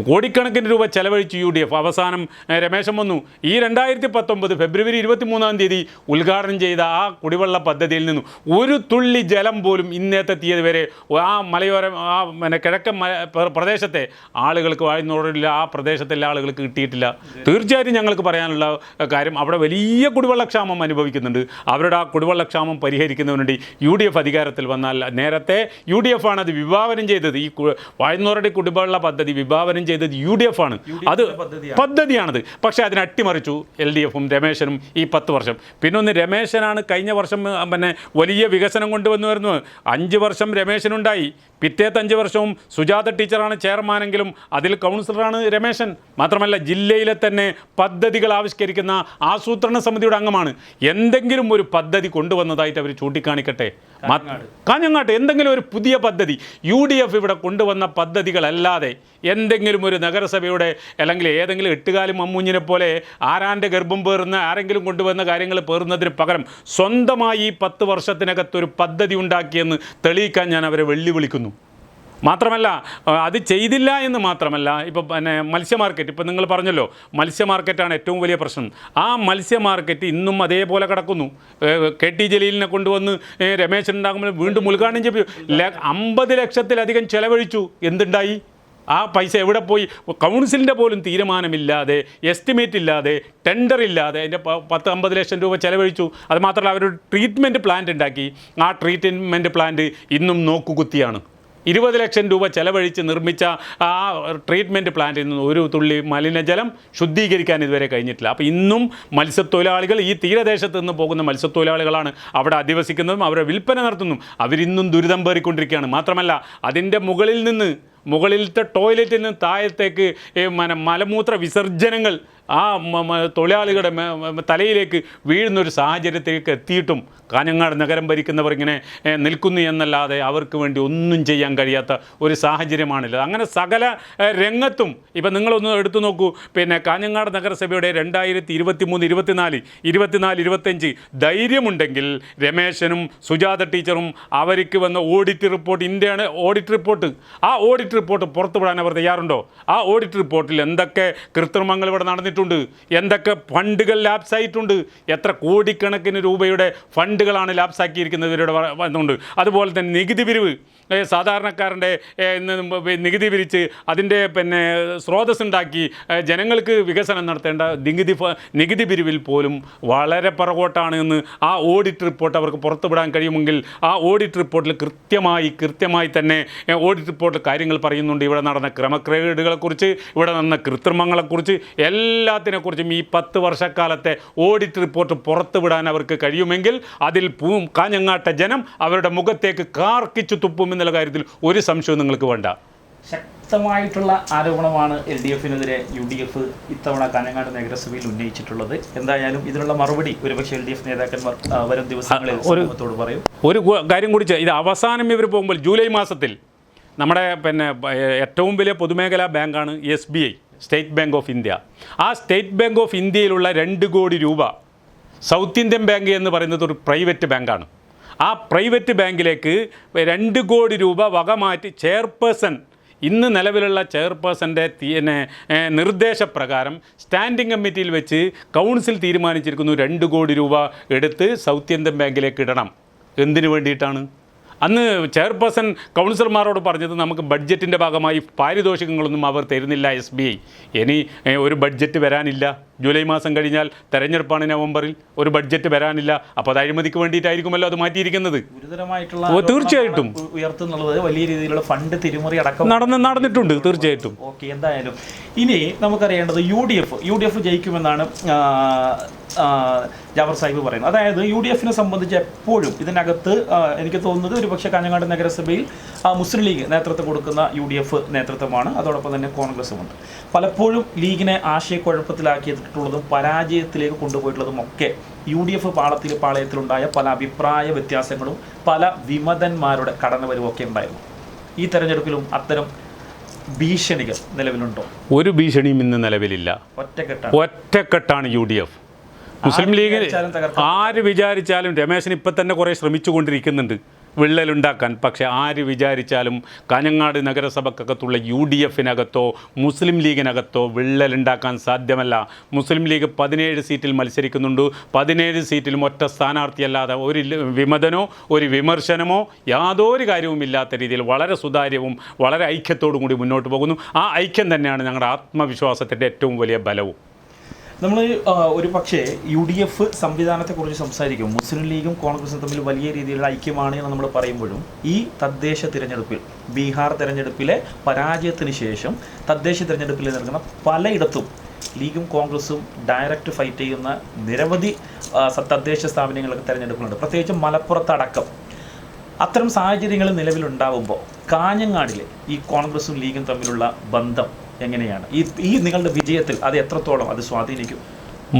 കോടിക്കണക്കിന് രൂപ ചെലവഴിച്ചു UDF. അവസാനം രമേശൻ വന്നു. ഈ 2019 ഫെബ്രുവരി 23 ഉദ്ഘാടനം ചെയ്ത ആ കുടിവെള്ള പദ്ധതിയിൽ നിന്നും ഒരു തുള്ളി ജലം പോലും ഇന്നത്തെ വരെ ആ മലയോരം കിഴക്കൻ പ്രദേശത്തെ ആളുകൾക്ക് വാഴുന്നോറില്ല, ആ പ്രദേശത്തിലെ ആളുകൾക്ക് കിട്ടിയിട്ടില്ല. തീർച്ചയായിട്ടും ഞങ്ങൾക്ക് പറയാനുള്ള കാര്യം അവിടെ വലിയ കുടിവെള്ളക്ഷാമം അനുഭവിക്കുന്നുണ്ട്. അവരുടെ ആ കുടിവെള്ളക്ഷാമം പരിഹരിക്കുന്നതിന് വേണ്ടി UDF അധികാരത്തിൽ വന്നാൽ നേരത്തെ UDF ആണ് അത് വിഭാവനം ചെയ്തത്. ഈ വാഴുന്നോറടി കുടിവെള്ള പദ്ധതി വിഭാവനം ചെയ്തത് UDF ആണ്. അത് പദ്ധതിയാണത്. പക്ഷേ അതിനെ അട്ടിമറിച്ചു LDFും രമേശനും ഈ 10 വർഷം. പിന്നൊന്ന് രമേശനാണ് കഴിഞ്ഞ വർഷം വലിയ വികസനം കൊണ്ടുവന്നു വരുന്നത്. 5 വർഷം രമേശനുണ്ടായി. പിറ്റേത്തെ 5 വർഷവും സുജാത ടീച്ചറാണ് ചെയർമാനെങ്കിലും അതിൽ കൗൺസിലറാണ് രമേശൻ. മാത്രമല്ല ജില്ലയിലെ തന്നെ പദ്ധതികൾ ആവിഷ്കരിക്കുന്ന ആസൂത്രണ സമിതിയുടെ അംഗമാണ്. എന്തെങ്കിലും ഒരു പദ്ധതി കൊണ്ടുവന്നതായിട്ട് അവർ ചൂണ്ടിക്കാണിക്കട്ടെ. കാഞ്ഞങ്ങാട്ട് എന്തെങ്കിലും ഒരു പുതിയ പദ്ധതി UDF ഇവിടെ കൊണ്ടുവന്ന പദ്ധതികളല്ലാതെ എന്തെങ്കിലും ഒരു നഗരസഭയുടെ അല്ലെങ്കിൽ ഏതെങ്കിലും എട്ടുകാലി മമ്മൂഞ്ഞിനെ പോലെ ആരാൻ്റെ ഗർഭം പേറുന്ന ആരെങ്കിലും കൊണ്ടുവന്ന കാര്യങ്ങൾ പേറുന്നതിന് പകരം സ്വന്തമായി 10 വർഷത്തിനകത്തൊരു പദ്ധതി ഉണ്ടാക്കിയെന്ന് തെളിയിക്കാൻ ഞാൻ അവരെ വെല്ലുവിളിക്കുന്നു. മാത്രമല്ല അത് ചെയ്തില്ല എന്ന് മാത്രമല്ല, ഇപ്പോൾ മത്സ്യ മാർക്കറ്റ്, ഇപ്പോൾ നിങ്ങൾ പറഞ്ഞല്ലോ മത്സ്യ മാർക്കറ്റാണ് ഏറ്റവും വലിയ പ്രശ്നം. ആ മത്സ്യ മാർക്കറ്റ് ഇന്നും അതേപോലെ കിടക്കുന്നു. KT ജലീലിനെ കൊണ്ടുവന്ന് രമേശൻ ഉണ്ടാകുമ്പോൾ വീണ്ടും ഉദ്ഘാടനം ചെയ്തു. 50 ലക്ഷത്തിലധികം ചെലവഴിച്ചു. എന്തുണ്ടായി? ആ പൈസ എവിടെ പോയി? കൗൺസിലിൻ്റെ പോലും തീരുമാനമില്ലാതെ, എസ്റ്റിമേറ്റ് ഇല്ലാതെ, ടെൻഡർ ഇല്ലാതെ അതിൻ്റെ 10-50 ലക്ഷം രൂപ ചെലവഴിച്ചു. അത് മാത്രമല്ല അവരൊരു ട്രീറ്റ്മെൻറ്റ് പ്ലാന്റ് ഉണ്ടാക്കി. ആ ട്രീറ്റ്മെൻറ്റ് പ്ലാന്റ് ഇന്നും നോക്കുകുത്തിയാണ്. 20 ലക്ഷം രൂപ ചെലവഴിച്ച് നിർമ്മിച്ച ആ ട്രീറ്റ്മെൻറ്റ് പ്ലാന്റിൽ നിന്ന് ഒരു തുള്ളി മലിനജലം ശുദ്ധീകരിക്കാൻ ഇതുവരെ കഴിഞ്ഞിട്ടില്ല. അപ്പോൾ ഇന്നും മത്സ്യത്തൊഴിലാളികൾ, ഈ തീരദേശത്ത് നിന്ന് പോകുന്ന മത്സ്യത്തൊഴിലാളികളാണ് അവിടെ അധിവസിക്കുന്നതും അവരെ വിൽപ്പന നടത്തുന്നതും. അവരിന്നും ദുരിതം പേറിക്കൊണ്ടിരിക്കുകയാണ്. മാത്രമല്ല അതിൻ്റെ മുകളിലത്തെ ടോയ്ലറ്റിൽ നിന്ന് താഴത്തേക്ക് മലമൂത്ര വിസർജനങ്ങൾ ആ തൊഴിലാളികളുടെ തലയിലേക്ക് വീഴുന്നൊരു സാഹചര്യത്തിലേക്ക് എത്തിയിട്ടും കാഞ്ഞങ്ങാട് നഗരം ഭരിക്കുന്നവർ ഇങ്ങനെ നിൽക്കുന്നു എന്നല്ലാതെ അവർക്ക് വേണ്ടി ഒന്നും ചെയ്യാൻ കഴിയാത്ത ഒരു സാഹചര്യമാണില്ല. അങ്ങനെ സകല രംഗത്തും ഇപ്പം നിങ്ങളൊന്ന് എടുത്തു നോക്കൂ. കാഞ്ഞങ്ങാട് നഗരസഭയുടെ 2023, 24, 25 ധൈര്യമുണ്ടെങ്കിൽ രമേശനും സുജാത ടീച്ചറും അവർക്ക് വന്ന ഓഡിറ്റ് റിപ്പോർട്ട്, ഇന്ത്യയാണ് ഓഡിറ്റ് റിപ്പോർട്ട്, ആ ഓഡിറ്റ് റിപ്പോർട്ട് പുറത്തുവിടാൻ അവർ തയ്യാറുണ്ടോ? ആ ഓഡിറ്റ് റിപ്പോർട്ടിൽ എന്തൊക്കെ കൃത്രിമങ്ങൾ ഇവിടെ നടന്നിട്ടുണ്ട്, എന്തൊക്കെ ഫണ്ടുകൾ ലാപ്സായിട്ടുണ്ട്, എത്ര കോടിക്കണക്കിന് രൂപയുടെ ഫണ്ടുകളാണ് ലാപ്സാക്കിയിരിക്കുന്നത് ഇവരുടെ വന്നുകൊണ്ട്. അതുപോലെ തന്നെ നികുതി പിരിവ്, സാധാരണക്കാരൻ്റെ നികുതി പിരിച്ച് അതിൻ്റെ സ്രോതസ്സുണ്ടാക്കി ജനങ്ങൾക്ക് വികസനം നടത്തേണ്ട നികുതി പിരിവിൽ പോലും വളരെ പുറകോട്ടാണ് എന്ന് ആ ഓഡിറ്റ് റിപ്പോർട്ട് അവർക്ക് പുറത്തുവിടാൻ കഴിയുമെങ്കിൽ ആ ഓഡിറ്റ് റിപ്പോർട്ടിൽ കൃത്യമായി തന്നെ ഓഡിറ്റ് റിപ്പോർട്ടിൽ കാര്യങ്ങൾ പറയുന്നുണ്ട്. ഇവിടെ നടന്ന ക്രമക്കേടുകളെക്കുറിച്ച്, ഇവിടെ നടന്ന കൃത്രിമങ്ങളെക്കുറിച്ച്, എല്ലാത്തിനെക്കുറിച്ചും ഈ 10 വർഷക്കാലത്തെ ഓഡിറ്റ് റിപ്പോർട്ട് പുറത്തുവിടാൻ അവർക്ക് കഴിയുമെങ്കിൽ അതിൽ കാഞ്ഞങ്ങാട്ടെ ജനം അവരുടെ മുഖത്തേക്ക് കാർക്കിച്ചു തുപ്പും എന്നുള്ള കാര്യത്തിൽ ഒരു സംശയവും നിങ്ങൾക്ക് വേണ്ട. ശക്തമായിട്ടുള്ള ആരോപണമാണ് LDFിനെതിരെ UDF ഇത്തവണ കാഞ്ഞങ്ങാട് നഗരസഭയിൽ ഉന്നയിച്ചിട്ടുള്ളത്. എന്തായാലും ഇതിനുള്ള മറുപടി ഒരുപക്ഷെ LDF നേതാക്കന്മാർ വരും ദിവസങ്ങളിൽ സമൂഹത്തോട് പറയും. ഒരു കാര്യം കൂടി, ഇത് അവസാനം ഇവർ പോകുമ്പോൾ ജൂലൈ മാസത്തിൽ നമ്മുടെ ഏറ്റവും വലിയ പൊതുമേഖലാ ബാങ്കാണ് SBI, state bank of India. ആ സ്റ്റേറ്റ് ബാങ്ക് ഓഫ് ഇന്ത്യയിലുള്ള 2 കോടി രൂപ സൗത്ത് ഇന്ത്യൻ ബാങ്ക് എന്ന് പറയുന്നത് ഒരു പ്രൈവറ്റ് ബാങ്കാണ്. ആ പ്രൈവറ്റ് ബാങ്കിലേക്ക് 2 കോടി രൂപ വകമാറ്റി ചെയർപേഴ്സൺ, ഇന്ന് നിലവിലുള്ള ചെയർപേഴ്സൻ്റെ നിർദ്ദേശപ്രകാരം സ്റ്റാൻഡിംഗ് കമ്മിറ്റിയിൽ വെച്ച് കൗൺസിൽ തീരുമാനിച്ചിരിക്കുന്നു 2 കോടി രൂപ എടുത്ത് സൗത്ത് ഇന്ത്യൻ ബാങ്കിലേക്ക് ഇടണം. എന്തിനു വേണ്ടിയിട്ടാണ്? അന്ന് ചെയർപേഴ്സൺ കൗൺസിലർമാരോട് പറഞ്ഞത് നമുക്ക് ബഡ്ജറ്റിൻ്റെ ഭാഗമായി പാരിതോഷികങ്ങളൊന്നും അവർ തരുന്നില്ല SBI, ഇനി ഒരു ബഡ്ജറ്റ് വരാനില്ല, ജൂലൈ മാസം കഴിഞ്ഞാൽ തെരഞ്ഞെടുപ്പാണ് നവംബറിൽ, ഒരു ബഡ്ജറ്റ് വരാനില്ല. അപ്പോൾ അത് അഴിമതിക്ക് വേണ്ടിയിട്ടായിരിക്കുമല്ലോ അത് മാറ്റിയിരിക്കുന്നത്. ഗുരുതരമായിട്ടുള്ള തീർച്ചയായിട്ടും ഉയർത്തുന്നുള്ളത് വലിയ രീതിയിലുള്ള ഫണ്ട് തിരിമറി അടക്കം നടന്നിട്ടുണ്ട്. തീർച്ചയായിട്ടും. ഓക്കെ, എന്തായാലും ഇനി നമുക്കറിയേണ്ടത് യു ഡി എഫ് ജയിക്കുമെന്നാണ് ജാഫർ സാഹിബ് പറയുന്നത്. അതായത് യു ഡി എഫിനെ സംബന്ധിച്ച് എപ്പോഴും ഇതിനകത്ത് എനിക്ക് തോന്നുന്നത് ഒരുപക്ഷെ കാഞ്ഞങ്ങാട് നഗരസഭയിൽ മുസ്ലിം ലീഗ് നേതൃത്വം കൊടുക്കുന്ന യു ഡി എഫ് നേതൃത്വമാണ്, അതോടൊപ്പം തന്നെ കോൺഗ്രസുമുണ്ട്. പലപ്പോഴും ലീഗിനെ ആശയക്കുഴപ്പത്തിലാക്കിയിട്ടുള്ളതും പരാജയത്തിലേക്ക് കൊണ്ടുപോയിട്ടുള്ളതും ഒക്കെ യു ഡി എഫ് പാളയത്തിലുണ്ടായ പല അഭിപ്രായ വ്യത്യാസങ്ങളും പല വിമതന്മാരുടെ കടന്നുവരവൊക്കെ ഉണ്ടായിരുന്നു. ഈ തെരഞ്ഞെടുപ്പിലും അത്തരം ഭീഷണികൾ നിലവിലുണ്ടോ? ഒരു ഭീഷണിയും ഇന്ന് നിലവിലില്ല. ഒറ്റക്കെട്ടാണ് യു ഡി എഫ്. മുസ്ലിം ലീഗിൽ ആര് വിചാരിച്ചാലും, രമേശൻ ഇപ്പം തന്നെ കുറേ ശ്രമിച്ചുകൊണ്ടിരിക്കുന്നുണ്ട് വിള്ളലുണ്ടാക്കാൻ. പക്ഷേ ആര് വിചാരിച്ചാലും കാഞ്ഞങ്ങാട് നഗരസഭക്കകത്തുള്ള യു ഡി എഫിനകത്തോ മുസ്ലിം ലീഗിനകത്തോ വിള്ളലുണ്ടാക്കാൻ സാധ്യമല്ല. മുസ്ലിം ലീഗ് 17 സീറ്റിൽ മത്സരിക്കുന്നുണ്ട്. 17 സീറ്റിലും ഒറ്റ സ്ഥാനാർത്ഥിയല്ലാതെ ഒരു വിമതനോ ഒരു വിമർശനമോ യാതൊരു കാര്യവുമില്ലാത്ത രീതിയിൽ വളരെ സുതാര്യവും വളരെ ഐക്യത്തോടും കൂടി മുന്നോട്ട് പോകുന്നു. ആ ഐക്യം തന്നെയാണ് ഞങ്ങളുടെ ആത്മവിശ്വാസത്തിൻ്റെ ഏറ്റവും വലിയ ബലവും. നമ്മൾ ഒരു പക്ഷേ യു ഡി എഫ് സംവിധാനത്തെക്കുറിച്ച് സംസാരിക്കും. മുസ്ലിം ലീഗും കോൺഗ്രസും തമ്മിൽ വലിയ രീതിയിലുള്ള ഐക്യമാണ് എന്ന് നമ്മൾ പറയുമ്പോഴും ഈ തദ്ദേശ തിരഞ്ഞെടുപ്പിൽ, ബീഹാർ തെരഞ്ഞെടുപ്പിലെ പരാജയത്തിന് ശേഷം തദ്ദേശ തിരഞ്ഞെടുപ്പിൽ നടക്കുന്ന പലയിടത്തും ലീഗും കോൺഗ്രസും ഡയറക്റ്റ് ഫൈറ്റ് ചെയ്യുന്ന നിരവധി തദ്ദേശ സ്ഥാപനങ്ങൾക്ക് തെരഞ്ഞെടുപ്പുകളുണ്ട്, പ്രത്യേകിച്ച് മലപ്പുറത്തടക്കം. അത്തരം സാഹചര്യങ്ങൾ നിലവിലുണ്ടാവുമ്പോൾ കാഞ്ഞങ്ങാടിലെ ഈ കോൺഗ്രസും ലീഗും തമ്മിലുള്ള ബന്ധം എങ്ങനെയാണ്? ഈ നിങ്ങളുടെ വിജയത്തിൽ അത് എത്രത്തോളം അത് സ്വാധീനിക്കും?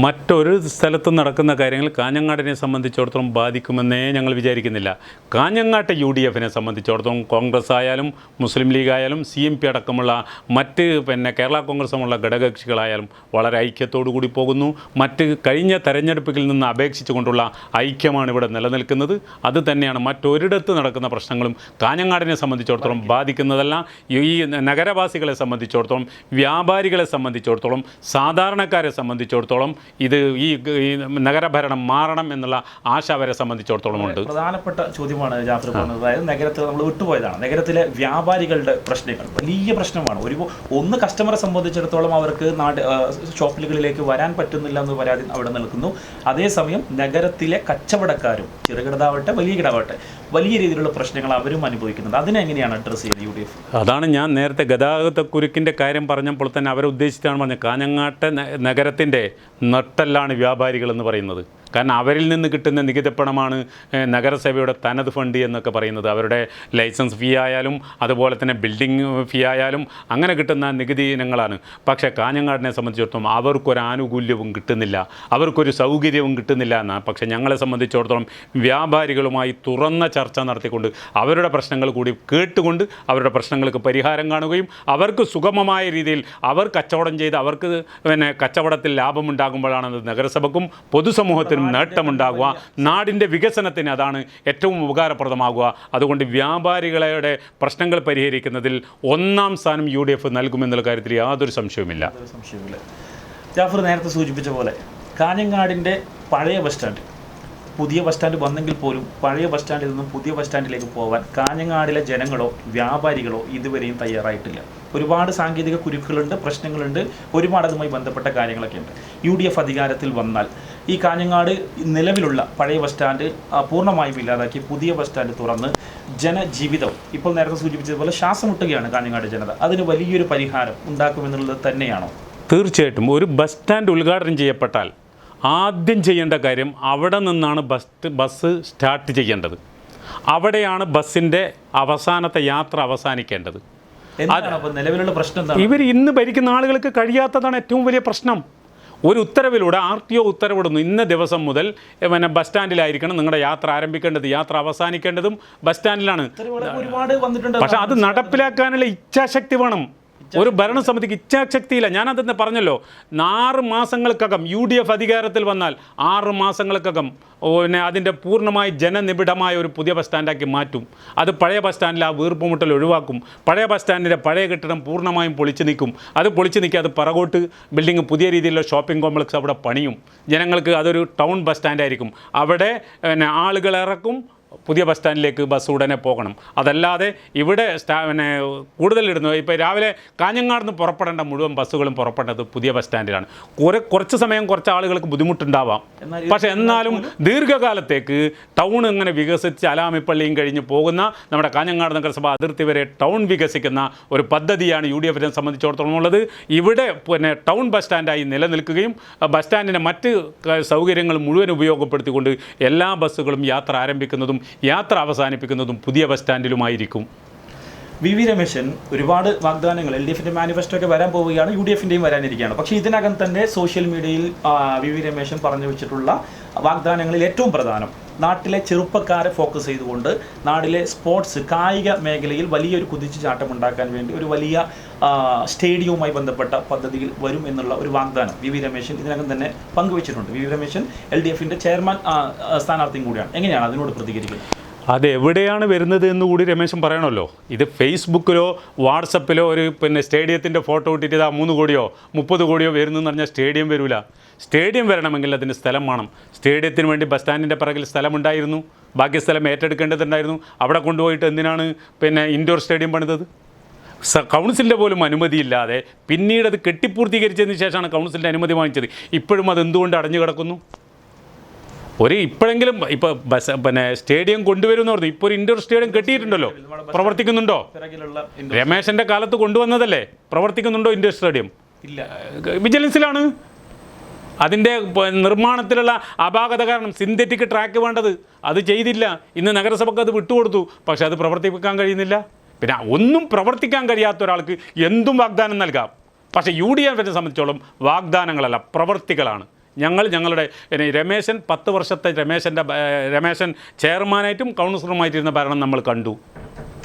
മറ്റൊരു സ്ഥലത്തും നടക്കുന്ന കാര്യങ്ങൾ കാഞ്ഞങ്ങാടിനെ സംബന്ധിച്ചിടത്തോളം ബാധിക്കുമെന്നേ ഞങ്ങൾ വിചാരിക്കുന്നില്ല. കാഞ്ഞങ്ങാട്ടെ യു ഡി എഫിനെ സംബന്ധിച്ചിടത്തോളം കോൺഗ്രസ് ആയാലും മുസ്ലിം ലീഗ് ആയാലും CMP അടക്കമുള്ള മറ്റ് കേരള കോൺഗ്രസുമുള്ള ഘടകകക്ഷികളായാലും വളരെ ഐക്യത്തോടു കൂടി പോകുന്നു. മറ്റ് കഴിഞ്ഞ തെരഞ്ഞെടുപ്പുകളിൽ നിന്ന് അപേക്ഷിച്ചുകൊണ്ടുള്ള ഐക്യമാണ് ഇവിടെ നിലനിൽക്കുന്നത്. അത് തന്നെയാണ് മറ്റൊരിടത്ത് നടക്കുന്ന പ്രശ്നങ്ങളും കാഞ്ഞങ്ങാടിനെ സംബന്ധിച്ചിടത്തോളം ബാധിക്കുന്നതല്ല. ഈ നഗരവാസികളെ സംബന്ധിച്ചിടത്തോളം, വ്യാപാരികളെ സംബന്ധിച്ചിടത്തോളം, സാധാരണക്കാരെ സംബന്ധിച്ചിടത്തോളം ഇത് ഈ നഗരഭരണം മാറണം എന്നുള്ള ആശ അവരെ സംബന്ധിച്ചിടത്തോളം ഉണ്ട്. പ്രധാനപ്പെട്ട ചോദ്യമാണ് ജാഫർ പറഞ്ഞത്. അതായത് നഗരത്തിൽ നമ്മൾ വിട്ടുപോയതാണ്. നഗരത്തിലെ വ്യാപാരികളുടെ പ്രശ്നങ്ങൾ വലിയ പ്രശ്നമാണ്. ഒന്ന് കസ്റ്റമറെ സംബന്ധിച്ചിടത്തോളം അവർക്ക് ഷോപ്പുകളിലേക്ക് വരാൻ പറ്റുന്നില്ല എന്ന് പരാതി അവിടെ നിൽക്കുന്നു. അതേസമയം നഗരത്തിലെ കച്ചവടക്കാരും, ചെറുകിടതാവട്ടെ വലിയ കിടാവട്ടെ, വലിയ രീതിയിലുള്ള പ്രശ്നങ്ങൾ അവരും അനുഭവിക്കുന്നുണ്ട്. അതിനെങ്ങനെയാണ് അഡ്രസ്സ് ചെയ്യുന്നത് യു ഡി എഫ്? അതാണ് ഞാൻ നേരത്തെ ഗതാഗതക്കുരുക്കിൻ്റെ കാര്യം പറഞ്ഞപ്പോൾ തന്നെ അവരെ ഉദ്ദേശിച്ചാണ് പറഞ്ഞത്. കാഞ്ഞങ്ങാട്ടെ നഗരത്തിൻ്റെ നട്ടെല്ലാണ് വ്യാപാരികൾ എന്ന് പറയുന്നത്. കാരണം അവരിൽ നിന്ന് കിട്ടുന്ന നികുതിപ്പണമാണ് നഗരസഭയുടെ തനത് ഫണ്ട് എന്നൊക്കെ പറയുന്നത്. അവരുടെ ലൈസൻസ് ഫീ ആയാലും അതുപോലെ തന്നെ ബിൽഡിംഗ് ഫീ ആയാലും അങ്ങനെ കിട്ടുന്ന നികുതി ഇനങ്ങളാണ്. പക്ഷേ കാഞ്ഞങ്ങാടിനെ സംബന്ധിച്ചിടത്തോളം അവർക്കൊരു ആനുകൂല്യവും കിട്ടുന്നില്ല, അവർക്കൊരു സൗകര്യവും കിട്ടുന്നില്ല എന്നാണ്. പക്ഷേ ഞങ്ങളെ സംബന്ധിച്ചിടത്തോളം വ്യാപാരികളുമായി തുറന്ന ചർച്ച നടത്തിക്കൊണ്ട് അവരുടെ പ്രശ്നങ്ങൾ കൂടി കേട്ടുകൊണ്ട് അവരുടെ പ്രശ്നങ്ങൾക്ക് പരിഹാരം കാണുകയും അവർക്ക് സുഗമമായ രീതിയിൽ അവർ കച്ചവടം ചെയ്ത് അവർക്ക് കച്ചവടത്തിൽ ലാഭമുണ്ടാകുമ്പോഴാണ് നഗരസഭയ്ക്കും പൊതുസമൂഹത്തിനും നേട്ടമുണ്ടാകുക, നാടിൻ്റെ വികസനത്തിന് അതാണ് ഏറ്റവും ഉപകാരപ്രദമാകുക. അതുകൊണ്ട് വ്യാപാരികളുടെ പ്രശ്നങ്ങൾ പരിഹരിക്കുന്നതിൽ ഒന്നാം സ്ഥാനം UDF നൽകുമെന്നുള്ള കാര്യത്തിൽ യാതൊരു സംശയവുമില്ല. ജാഫർ നേരത്തെ സൂചിപ്പിച്ച പോലെ കാഞ്ഞങ്ങാടിൻ്റെ പഴയ ബസ് സ്റ്റാൻഡ്, പുതിയ ബസ് സ്റ്റാൻഡ് വന്നെങ്കിൽ പോലും പഴയ ബസ് സ്റ്റാൻഡിൽ നിന്നും പുതിയ ബസ് സ്റ്റാൻഡിലേക്ക് പോകാൻ കാഞ്ഞങ്ങാടിലെ ജനങ്ങളോ വ്യാപാരികളോ ഇതുവരെയും തയ്യാറായിട്ടില്ല. ഒരുപാട് സാങ്കേതിക കുരുക്കുകളുണ്ട്, പ്രശ്നങ്ങളുണ്ട്, ഒരുപാട് അതുമായി ബന്ധപ്പെട്ട കാര്യങ്ങളൊക്കെ ഉണ്ട്. UDF അധികാരത്തിൽ വന്നാൽ ഈ കാഞ്ഞങ്ങാട് നിലവിലുള്ള പഴയ ബസ് സ്റ്റാൻഡ് പൂർണ്ണമായും ഇല്ലാതാക്കി പുതിയ ബസ് സ്റ്റാൻഡ് തുറന്ന് ജനജീവിതം ഇപ്പോൾ നേരത്തെ സൂചിപ്പിച്ചതുപോലെ ശ്വാസം മുട്ടുകയാണ് കാഞ്ഞങ്ങാട് ജനത. അതിന് വലിയൊരു പരിഹാരം ഉണ്ടാക്കുമെന്നുള്ളത് തന്നെയാണോ? തീർച്ചയായിട്ടും. ഒരു ബസ് സ്റ്റാൻഡ് ഉദ്ഘാടനം ചെയ്യപ്പെട്ടാൽ ആദ്യം ചെയ്യേണ്ട കാര്യം അവിടെ നിന്നാണ് ബസ് സ്റ്റാർട്ട് ചെയ്യേണ്ടത്. അവിടെയാണ് ബസ്സിൻ്റെ അവസാനത്തെ യാത്ര അവസാനിക്കേണ്ടത്. നിലവിലുള്ള പ്രശ്നം ഇവർ ഇന്ന് ഭരിക്കുന്ന ആളുകൾക്ക് കഴിയാത്തതാണ് ഏറ്റവും വലിയ പ്രശ്നം. ഒരു ഉത്തരവിലൂടെ RTO ഉത്തരവിടുന്നു, ഇന്ന ദിവസം മുതൽ ബസ് സ്റ്റാൻഡിലായിരിക്കണം നിങ്ങളുടെ യാത്ര ആരംഭിക്കേണ്ടത്, യാത്ര അവസാനിക്കേണ്ടതും ബസ് സ്റ്റാൻഡിലാണ്. പക്ഷെ അത് നടപ്പിലാക്കാനുള്ള ഇച്ഛാശക്തി വേണം. ഒരു ഭരണസമിതിക്ക് ഇച്ഛാശക്തിയില്ല. ഞാനതെന്ന് പറഞ്ഞല്ലോ, 6 മാസങ്ങൾക്കകം UDF അധികാരത്തിൽ വന്നാൽ 6 മാസങ്ങൾക്കകം അതിൻ്റെ പൂർണ്ണമായി ജനനിബിഡമായ ഒരു പുതിയ ബസ് സ്റ്റാൻഡാക്കി മാറ്റും. അത് പഴയ ബസ് സ്റ്റാൻഡിൽ ആ വീർപ്പുമുട്ടൽ ഒഴിവാക്കും. പഴയ ബസ് സ്റ്റാൻഡിൻ്റെ പഴയ കെട്ടിടം പൂർണ്ണമായും പൊളിച്ചു നീക്കും. അത് പൊളിച്ചു നീക്കി അത് പറകോട്ട് ബിൽഡിംഗ്, പുതിയ രീതിയിലുള്ള ഷോപ്പിംഗ് കോംപ്ലക്സ് അവിടെ പണിയും. ജനങ്ങൾക്ക് അതൊരു ടൗൺ ബസ് സ്റ്റാൻഡായിരിക്കും. അവിടെ ആളുകൾ ഇറക്കും, പുതിയ ബസ് സ്റ്റാൻഡിലേക്ക് ബസ് ഉടനെ പോകണം. അതല്ലാതെ ഇവിടെ പിന്നെ കൂടുതലിടുന്നത് ഇപ്പോൾ രാവിലെ കാഞ്ഞങ്ങാട് നിന്ന് പുറപ്പെടേണ്ട മുഴുവൻ ബസ്സുകളും പുറപ്പെടേണ്ടത് പുതിയ ബസ് സ്റ്റാൻഡിലാണ്. കുറച്ച് സമയം കുറച്ച് ആളുകൾക്ക് ബുദ്ധിമുട്ടുണ്ടാവാം, പക്ഷേ എന്നാലും ദീർഘകാലത്തേക്ക് ടൗൺ ഇങ്ങനെ വികസിച്ച് അലാമിപ്പള്ളിയും കഴിഞ്ഞ് പോകുന്ന നമ്മുടെ കാഞ്ഞങ്ങാട് നഗരസഭ അതിർത്തി വരെ ടൗൺ വികസിക്കുന്ന ഒരു പദ്ധതിയാണ് UDF സംബന്ധിച്ചിടത്തോളം ഉള്ളത്. ഇവിടെ പിന്നെ ടൗൺ ബസ് സ്റ്റാൻഡായി നിലനിൽക്കുകയും ബസ് സ്റ്റാൻഡിൻ്റെ മറ്റ് സൗകര്യങ്ങൾ മുഴുവൻ ഉപയോഗപ്പെടുത്തിക്കൊണ്ട് എല്ലാ ബസ്സുകളും യാത്ര ആരംഭിക്കുന്നതും യാത്ര അവസാനിപ്പിക്കുന്നതും പുതിയ ബസ് സ്റ്റാൻഡിലുമായിരിക്കും. വി രമേശൻ ഒരുപാട് വാഗ്ദാനങ്ങൾ LDF മാനിഫെസ്റ്റോ ഒക്കെ വരാൻ പോവുകയാണ്, UDF വരാനിരിക്കുകയാണ്. പക്ഷേ ഇതിനകം തന്നെ സോഷ്യൽ മീഡിയയിൽ വി രമേശൻ പറഞ്ഞു വെച്ചിട്ടുള്ള വാഗ്ദാനങ്ങളിൽ ഏറ്റവും പ്രധാനം നാട്ടിലെ ചെറുപ്പക്കാരെ ഫോക്കസ് ചെയ്തുകൊണ്ട് നാട്ടിലെ സ്പോർട്സ് കായിക മേഖലയിൽ വലിയൊരു കുതിച്ചുചാട്ടം ഉണ്ടാക്കാൻ വേണ്ടി ഒരു വലിയ സ്റ്റേഡിയവുമായി ബന്ധപ്പെട്ട പദ്ധതിയിൽ വരും എന്നുള്ള ഒരു വാഗ്ദാനം വി രമേശൻ ഇതിനകം തന്നെ പങ്കുവച്ചിട്ടുണ്ട്. വി രമേശൻ LDF ചെയർമാൻ സ്ഥാനാർത്ഥിയും കൂടിയാണ്. എങ്ങനെയാണ് അതിനോട് പ്രതികരിക്കുന്നത്? അതെവിടെയാണ് വരുന്നത് എന്ന് കൂടി രമേശൻ പറയണമല്ലോ. ഇത് ഫേസ്ബുക്കിലോ വാട്സപ്പിലോ ഒരു പിന്നെ സ്റ്റേഡിയത്തിൻ്റെ ഫോട്ടോ ഇട്ടിട്ട് ഇതാ 3 കോടിയോ 30 കോടിയോ വരുന്നതെന്ന് പറഞ്ഞാൽ സ്റ്റേഡിയം വരില്ല. സ്റ്റേഡിയം വരണമെങ്കിൽ അതിന് സ്ഥലം വേണം. സ്റ്റേഡിയത്തിന് വേണ്ടി ബസ് സ്റ്റാൻഡിൻ്റെ പിറകിൽ സ്ഥലമുണ്ടായിരുന്നു, ബാക്കി സ്ഥലം ഏറ്റെടുക്കേണ്ടതുണ്ടായിരുന്നു. അവിടെ കൊണ്ടുപോയിട്ട് എന്തിനാണ് പിന്നെ ഇൻഡോർ സ്റ്റേഡിയം പണിതത്? കൗൺസിലിൻ്റെ പോലും അനുമതിയില്ലാതെ പിന്നീട് അത് കെട്ടിപ്പൂർത്തീകരിച്ചതിന് ശേഷമാണ് കൗൺസിലിൻ്റെ അനുമതി വാങ്ങിച്ചത്. ഇപ്പോഴും അത് എന്തുകൊണ്ട് അടഞ്ഞു കിടക്കുന്നു? ഇപ്പോഴെങ്കിലും ഇപ്പോൾ ബസ് പിന്നെ സ്റ്റേഡിയം കൊണ്ടുവരുമെന്ന് പറഞ്ഞു. ഇപ്പോൾ ഒരു ഇൻഡോർ സ്റ്റേഡിയം കെട്ടിയിട്ടുണ്ടല്ലോ, പ്രവർത്തിക്കുന്നുണ്ടോ? രമേശൻ്റെ കാലത്ത് കൊണ്ടുവന്നതല്ലേ, പ്രവർത്തിക്കുന്നുണ്ടോ ഇൻഡോർ സ്റ്റേഡിയം? ഇല്ല, വിജിലൻസിലാണ്. അതിൻ്റെ നിർമ്മാണത്തിലുള്ള അപാകത കാരണം സിന്തറ്റിക് ട്രാക്ക് വേണ്ടത് അത് ചെയ്തില്ല. ഇന്ന് നഗരസഭയ്ക്ക് അത് വിട്ടുകൊടുത്തു, പക്ഷേ അത് പ്രവർത്തിപ്പിക്കാൻ കഴിയുന്നില്ല. പിന്നെ ഒന്നും പ്രവർത്തിക്കാൻ കഴിയാത്ത ഒരാൾക്ക് എന്തും വാഗ്ദാനം നൽകാം. പക്ഷേ UDF സംബന്ധിച്ചോളം വാഗ്ദാനങ്ങളല്ല, പ്രവർത്തികളാണ്. ഞങ്ങളുടെ രമേശൻ 10 വർഷത്തെ രമേശൻ ചെയർമാനായിട്ടും കൗൺസിലറുമായിട്ടിരുന്ന ഭരണം നമ്മൾ കണ്ടു.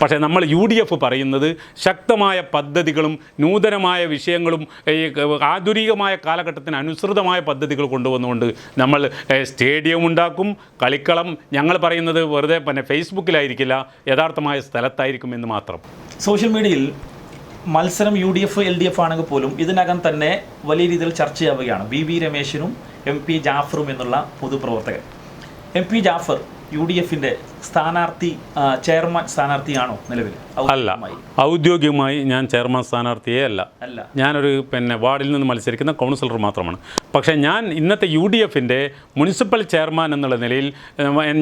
പക്ഷേ നമ്മൾ UDF പറയുന്നത് ശക്തമായ പദ്ധതികളും നൂതനമായ വിഷയങ്ങളും ഈ ആധുനികമായ കാലഘട്ടത്തിന് അനുസൃതമായ പദ്ധതികൾ കൊണ്ടുവന്നുകൊണ്ട് നമ്മൾ സ്റ്റേഡിയം ഉണ്ടാക്കും, കളിക്കളം. ഞങ്ങൾ പറയുന്നത് വെറുതെ പിന്നെ ഫേസ്ബുക്കിലായിരിക്കില്ല, യഥാർത്ഥമായ സ്ഥലത്തായിരിക്കും എന്ന് മാത്രം. സോഷ്യൽ മീഡിയയിൽ മത്സരം UDF LDF ആണെങ്കിൽ പോലും ഇതിനകം തന്നെ വലിയ രീതിയിൽ ചർച്ചയാവുകയാണ്. വി രമേശനും MP ജാഫറും എന്നുള്ള പൊതുപ്രവർത്തകൻ. MP ജാഫർ UDF സ്ഥാനാർത്ഥി ചെയർമാൻ സ്ഥാനാർത്ഥിയാണോ നിലവിൽ? അല്ല, ഔദ്യോഗികമായി ഞാൻ ചെയർമാൻ സ്ഥാനാർത്ഥിയേ അല്ല. ഞാനൊരു പിന്നെ വാർഡിൽ നിന്ന് മത്സരിക്കുന്ന കൗൺസിലർ മാത്രമാണ്. പക്ഷേ ഞാൻ ഇന്നത്തെ UDF മുനിസിപ്പൽ ചെയർമാൻ എന്നുള്ള നിലയിൽ